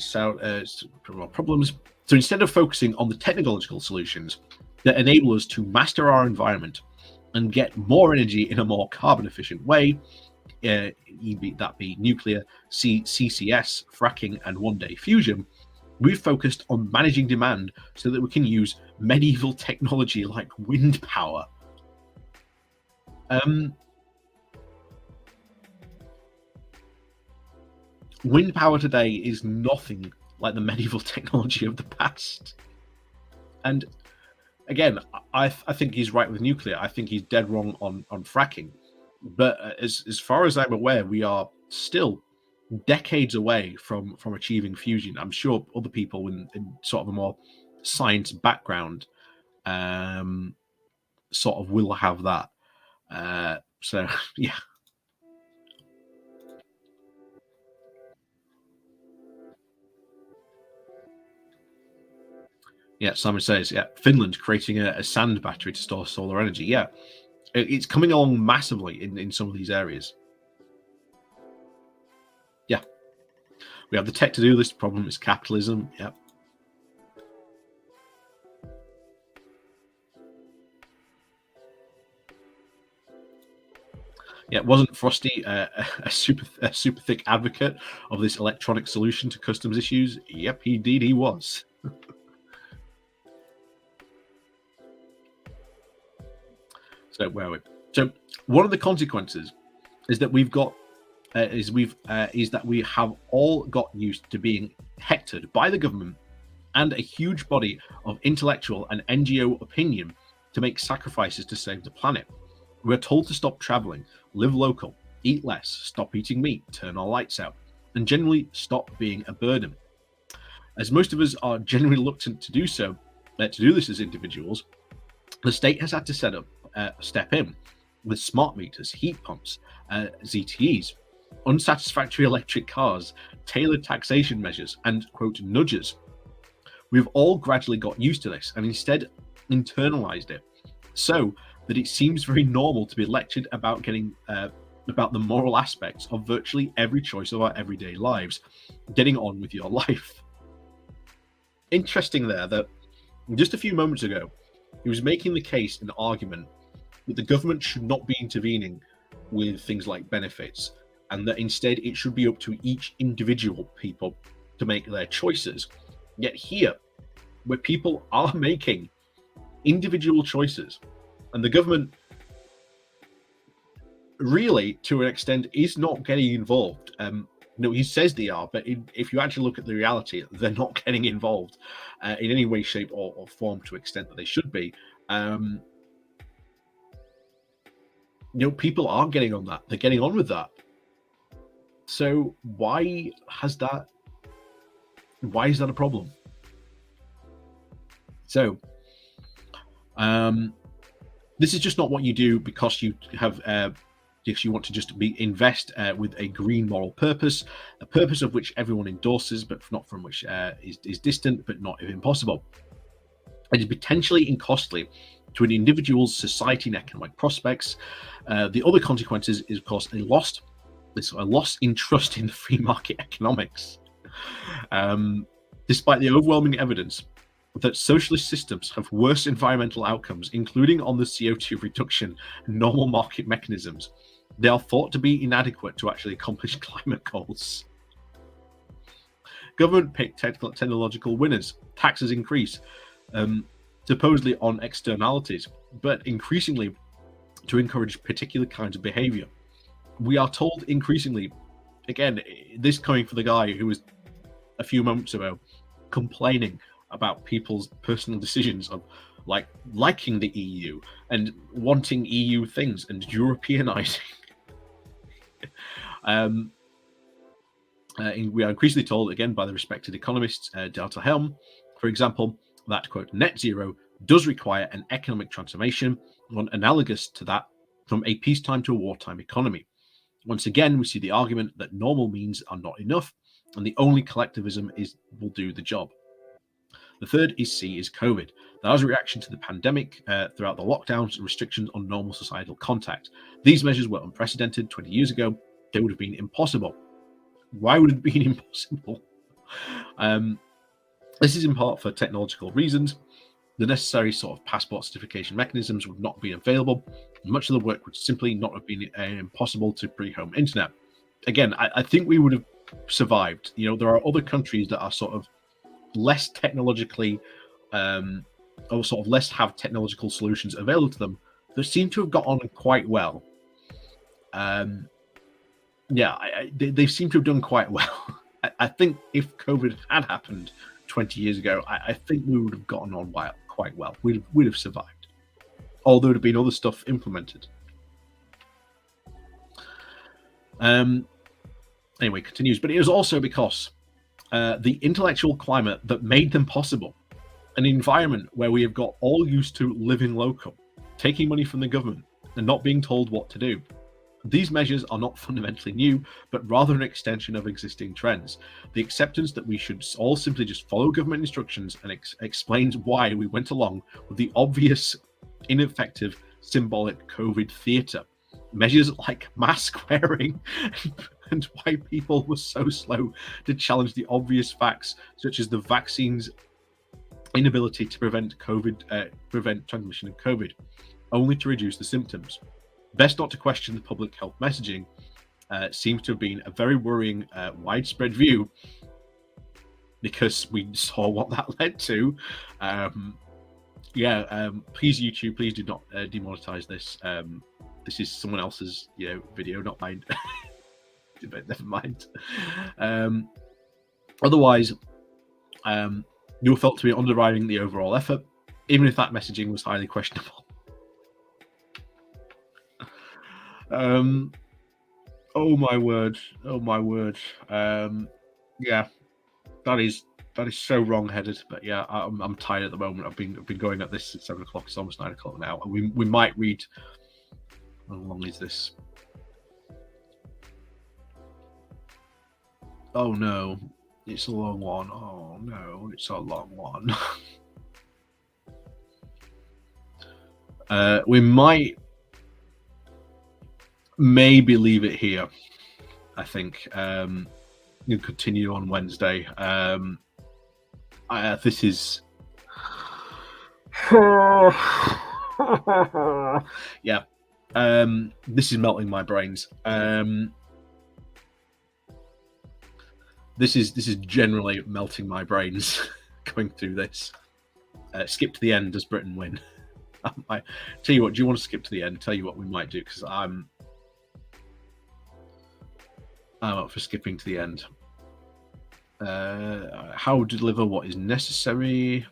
problems. So instead of focusing on the technological solutions that enable us to master our environment and get more energy in a more carbon efficient way, that be nuclear, CCS, fracking, and one-day fusion, we've focused on managing demand so that we can use medieval technology like wind power. Wind power today is nothing like the medieval technology of the past. And again, I think he's right with nuclear. I think he's dead wrong on fracking. But as far as I'm aware, we are still decades away from achieving fusion. I'm sure other people in sort of a more science background sort of will have that. So yeah. Yeah, Simon says, yeah, Finland creating a sand battery to store solar energy. Yeah, it's coming along massively in some of these areas. Yeah, we have the tech to do this. The problem is capitalism. Yeah. Yeah, wasn't Frosty a super thick advocate of this electronic solution to customs issues? Yep, indeed he was. So where are we? So one of the consequences is that we've got is that we have all got used to being hectored by the government and a huge body of intellectual and NGO opinion to make sacrifices to save the planet. We're told to stop traveling, live local, eat less, stop eating meat, turn our lights out, and generally stop being a burden. As most of us are generally reluctant to do so, to do this as individuals, the state has had to step in with smart meters, heat pumps, ZTEs, unsatisfactory electric cars, tailored taxation measures, and, quote, nudges. We've all gradually got used to this and instead internalized it, so that it seems very normal to be lectured about about the moral aspects of virtually every choice of our everyday lives, getting on with your life. Interesting there that just a few moments ago, he was making the case and argument that the government should not be intervening with things like benefits, and that instead it should be up to each individual people to make their choices. Yet here, where people are making individual choices, and the government really, to an extent, is not getting involved. He says they are, but if you actually look at the reality, they're not getting involved in any way, shape, or form to the extent that they should be. People are getting on that. They're getting on with that. So why is that a problem? So this is just not what you do because you have if you want to just invest with a green moral purpose, a purpose of which everyone endorses, but not from which is distant, but not impossible. It is potentially costly to an individual's society and economic prospects. The other consequences is, of course, a loss in trust in free market economics. Despite the overwhelming evidence that socialist systems have worse environmental outcomes, including on the CO2 reduction and normal market mechanisms, they are thought to be inadequate to actually accomplish climate goals. Government pick technological winners, taxes increase, supposedly on externalities, but increasingly to encourage particular kinds of behavior. We are told increasingly, again, this coming from the guy who was a few moments ago complaining about people's personal decisions of liking the EU and wanting EU things and Europeanizing. We are increasingly told, again, by the respected economists, Delta Helm, for example, that, quote, net zero does require an economic transformation, one analogous to that from a peacetime to a wartime economy. Once again, we see the argument that normal means are not enough, and the only collectivism will do the job. The third is COVID. That was a reaction to the pandemic throughout the lockdowns and restrictions on normal societal contact. These measures were unprecedented 20 years ago. They would have been impossible. Why would it have been impossible? This is in part for technological reasons. The necessary sort of passport certification mechanisms would not be available. Much of the work would simply not have been impossible to pre-home internet. Again, I think we would have survived. There are other countries that are sort of less technologically or sort of less have technological solutions available to them that seem to have got on quite well. They seem to have done quite well. I think if COVID had happened 20 years ago, I think we would have gotten on quite well. We'd have survived, although there'd have been other stuff implemented. Anyway, continues, but it was also because the intellectual climate that made them possible, an environment where we have got all used to living local, taking money from the government and not being told what to do. These measures are not fundamentally new, but rather an extension of existing trends. The acceptance that we should all simply just follow government instructions and explains why we went along with the obvious, ineffective, symbolic COVID theatre. Measures like mask wearing and why people were so slow to challenge the obvious facts, such as the vaccine's inability to prevent transmission of COVID, only to reduce the symptoms. Best not to question the public health messaging seems to have been a very worrying widespread view, because we saw what that led to. Please, YouTube, please do not demonetize this. This is someone else's video, not mine. But never mind. Otherwise, you were felt to be underwriting the overall effort, even if that messaging was highly questionable. Oh my word. That is That is so wrong-headed. But yeah, I'm tired at the moment. I've been going at this since 7 o'clock. It's almost 9 o'clock now. We might read. How long is this? Oh no, it's a long one. Oh no, it's a long one. We might maybe leave it here. I think we'll continue on Wednesday. This is yeah. This is melting my brains. This is generally melting my brains going through this. Skip to the end. Does Britain win? I tell you what. Do you want to skip to the end? Tell you what we might do, because I'm up for skipping to the end. How to deliver what is necessary.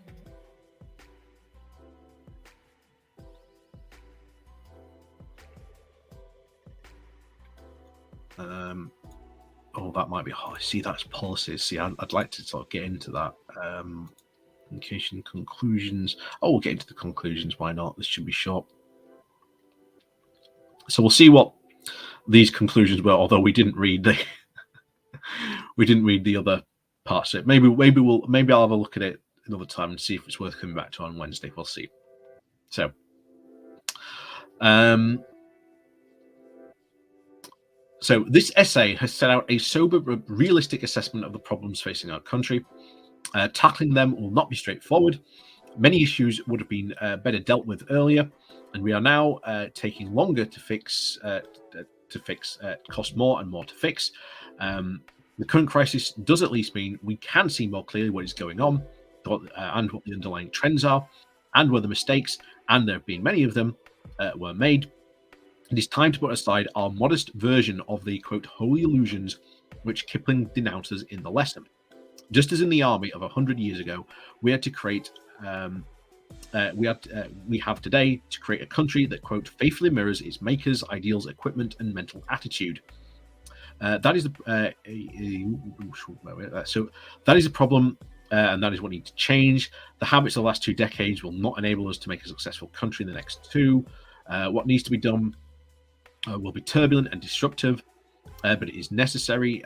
Oh, that might be hard. See, that's policies. See, I'd like to sort of get into that. Communication conclusions. Oh, we'll get into the conclusions. Why not? This should be short. So we'll see what these conclusions were. Although we didn't read the other parts of it. Maybe I'll have a look at it another time and see if it's worth coming back to on Wednesday. We'll see. So, So this essay has set out a sober but realistic assessment of the problems facing our country. Tackling them will not be straightforward. Many issues would have been better dealt with earlier, and we are now taking longer to fix. Cost more and more to fix. The current crisis does at least mean we can see more clearly what is going on, and what the underlying trends are, and where the mistakes, and there have been many of them, were made. It is time to put aside our modest version of the, quote, holy illusions which Kipling denounces in the lesson. Just as in the army of 100 years ago, we had to create, we have today to create a country that, quote, faithfully mirrors its makers, ideals, equipment, and mental attitude. That is the so that is a problem, and that is what needs to change. The habits of the last 2 decades will not enable us to make a successful country in the next 2. What needs to be done will be turbulent and disruptive, but it is necessary.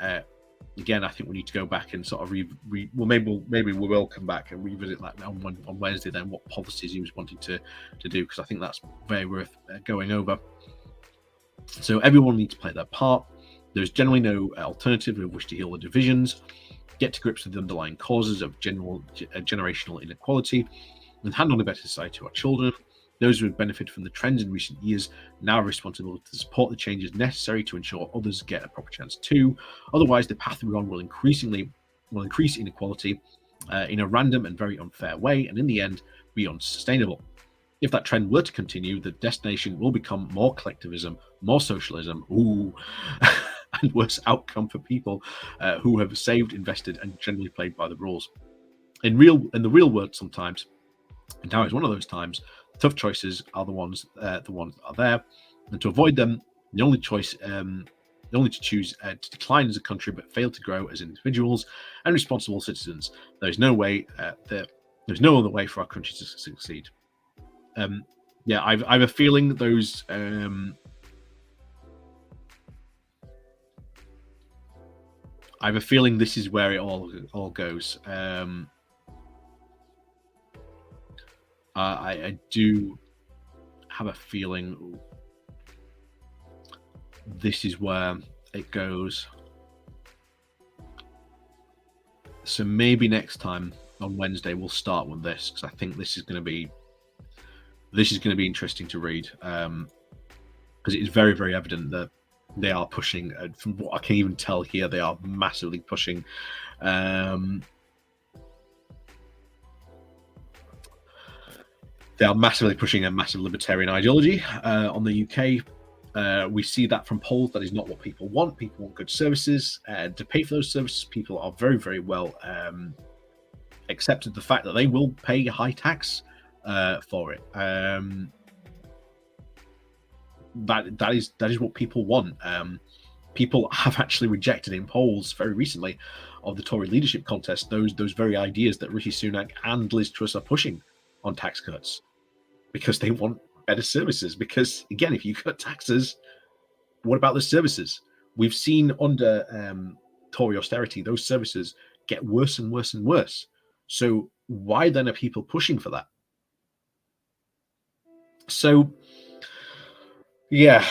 Again, I think we need to go back and sort of maybe we will come back and revisit that on Wednesday. Then what policies he was wanting to do, because I think that's very worth going over. So everyone needs to play their part. There's generally no alternative. We wish to heal the divisions, get to grips with the underlying causes of generational inequality, and hand on a better society to our children. Those who have benefited from the trends in recent years now are responsible to support the changes necessary to ensure others get a proper chance too. Otherwise, the path we're on will increase inequality in a random and very unfair way, and in the end, be unsustainable. If that trend were to continue, the destination will become more collectivism, more socialism, and worse outcome for people who have saved, invested, and generally played by the rules. In the real world, sometimes, and now is one of those times, tough choices are the ones that are there, and to avoid them, the only choice, to choose to decline as a country but fail to grow as individuals and responsible citizens. There's no other way for our country to succeed. I have a feeling those. I have a feeling this is where it all goes. I do have a feeling this is where it goes. So maybe next time on Wednesday we'll start with this, because I think this is going to be interesting to read, because it is very, very evident that they are pushing. From what I can even tell here, they are massively pushing. They are massively pushing a massive libertarian ideology on the UK. We see that from polls. That is not what people want. People want good services. To pay for those services, people are very, very well accepted the fact that they will pay high tax for it. That is what people want. People have actually rejected in polls very recently of the Tory leadership contest, those very ideas that Rishi Sunak and Liz Truss are pushing on tax cuts, because they want better services. Because again, if you cut taxes, what about the services? We've seen under Tory austerity, those services get worse and worse and worse. So why then are people pushing for that? So yeah,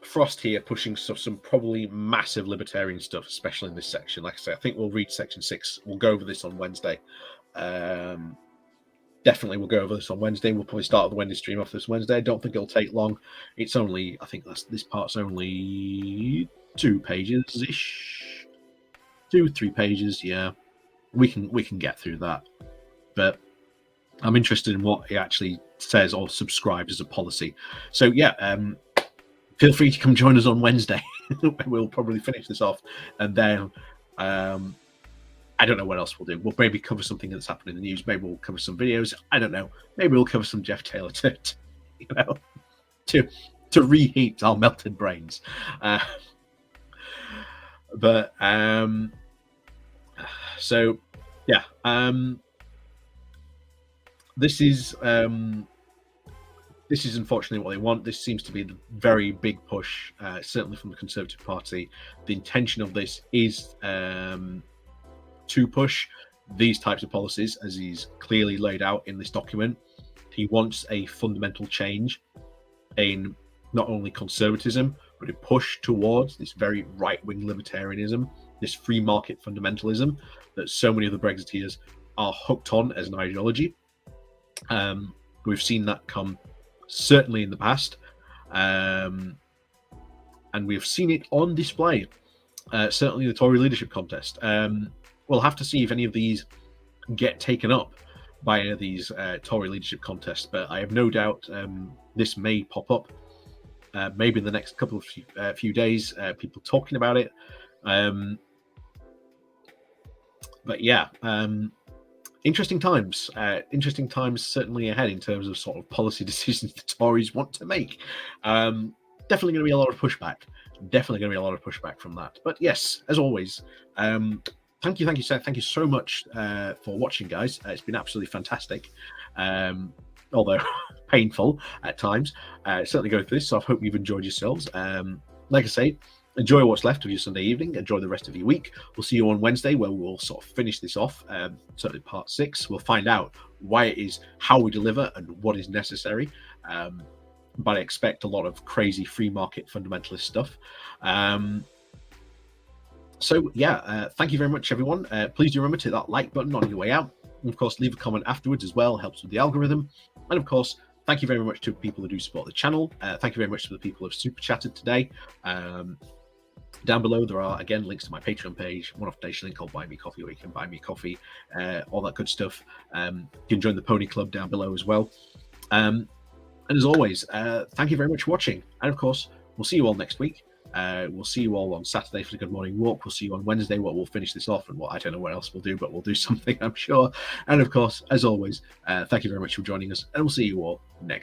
Frost here pushing some probably massive libertarian stuff, especially in this section. Like I say, I think we'll read section 6. We'll go over this on Wednesday. Definitely we'll go over this on Wednesday. We'll probably start the Wednesday stream off this Wednesday. I don't think it'll take long. It's only, I think this part's only 2 pages ish, 2-3 pages. Yeah, we can get through that. But I'm interested in what it actually says or subscribes as a policy. So yeah, feel free to come join us on Wednesday. We'll probably finish this off, and then I don't know what else we'll do. We'll maybe cover something that's happened in the news. Maybe we'll cover some videos. I don't know. Maybe we'll cover some Jeff Taylor to reheat our melted brains. So yeah, this is unfortunately what they want. This seems to be the very big push, certainly from the Conservative Party. The intention of this is to push these types of policies, as he's clearly laid out in this document. He wants a fundamental change in not only conservatism, but a push towards this very right-wing libertarianism, this free market fundamentalism that so many of the Brexiteers are hooked on as an ideology. We've seen that come certainly in the past, and we've seen it on display, certainly the Tory leadership contest. We'll have to see if any of these get taken up by these Tory leadership contests, but I have no doubt this may pop up maybe in the next couple of few days, people talking about it. But yeah, interesting times certainly ahead in terms of sort of policy decisions the Tories want to make. Definitely going to be a lot of pushback from that. But yes, as always, thank you so much for watching, guys. It's been absolutely fantastic, although painful at times. Certainly go through this, so I hope you've enjoyed yourselves. Like I say, enjoy what's left of your Sunday evening. Enjoy the rest of your week. We'll see you on Wednesday, where we'll sort of finish this off. Certainly part 6. We'll find out why it is, how we deliver, and what is necessary. But I expect a lot of crazy free market fundamentalist stuff. So yeah, thank you very much, everyone. Please do remember to hit that like button on your way out. And of course, leave a comment afterwards as well. Helps with the algorithm. And of course, thank you very much to people who do support the channel. Thank you very much to the people who have super chatted today. Down below, there are, again, links to my Patreon page, one-off donation link called Buy Me Coffee, where you can buy me coffee, all that good stuff. You can join the Pony Club down below as well. And as always, thank you very much for watching. And of course, we'll see you all next week. We'll see you all on Saturday for the Good Morning Walk. We'll see you on Wednesday, where we'll finish this off, and what I don't know what else we'll do, but we'll do something, I'm sure. And of course, as always, thank you very much for joining us, and we'll see you all next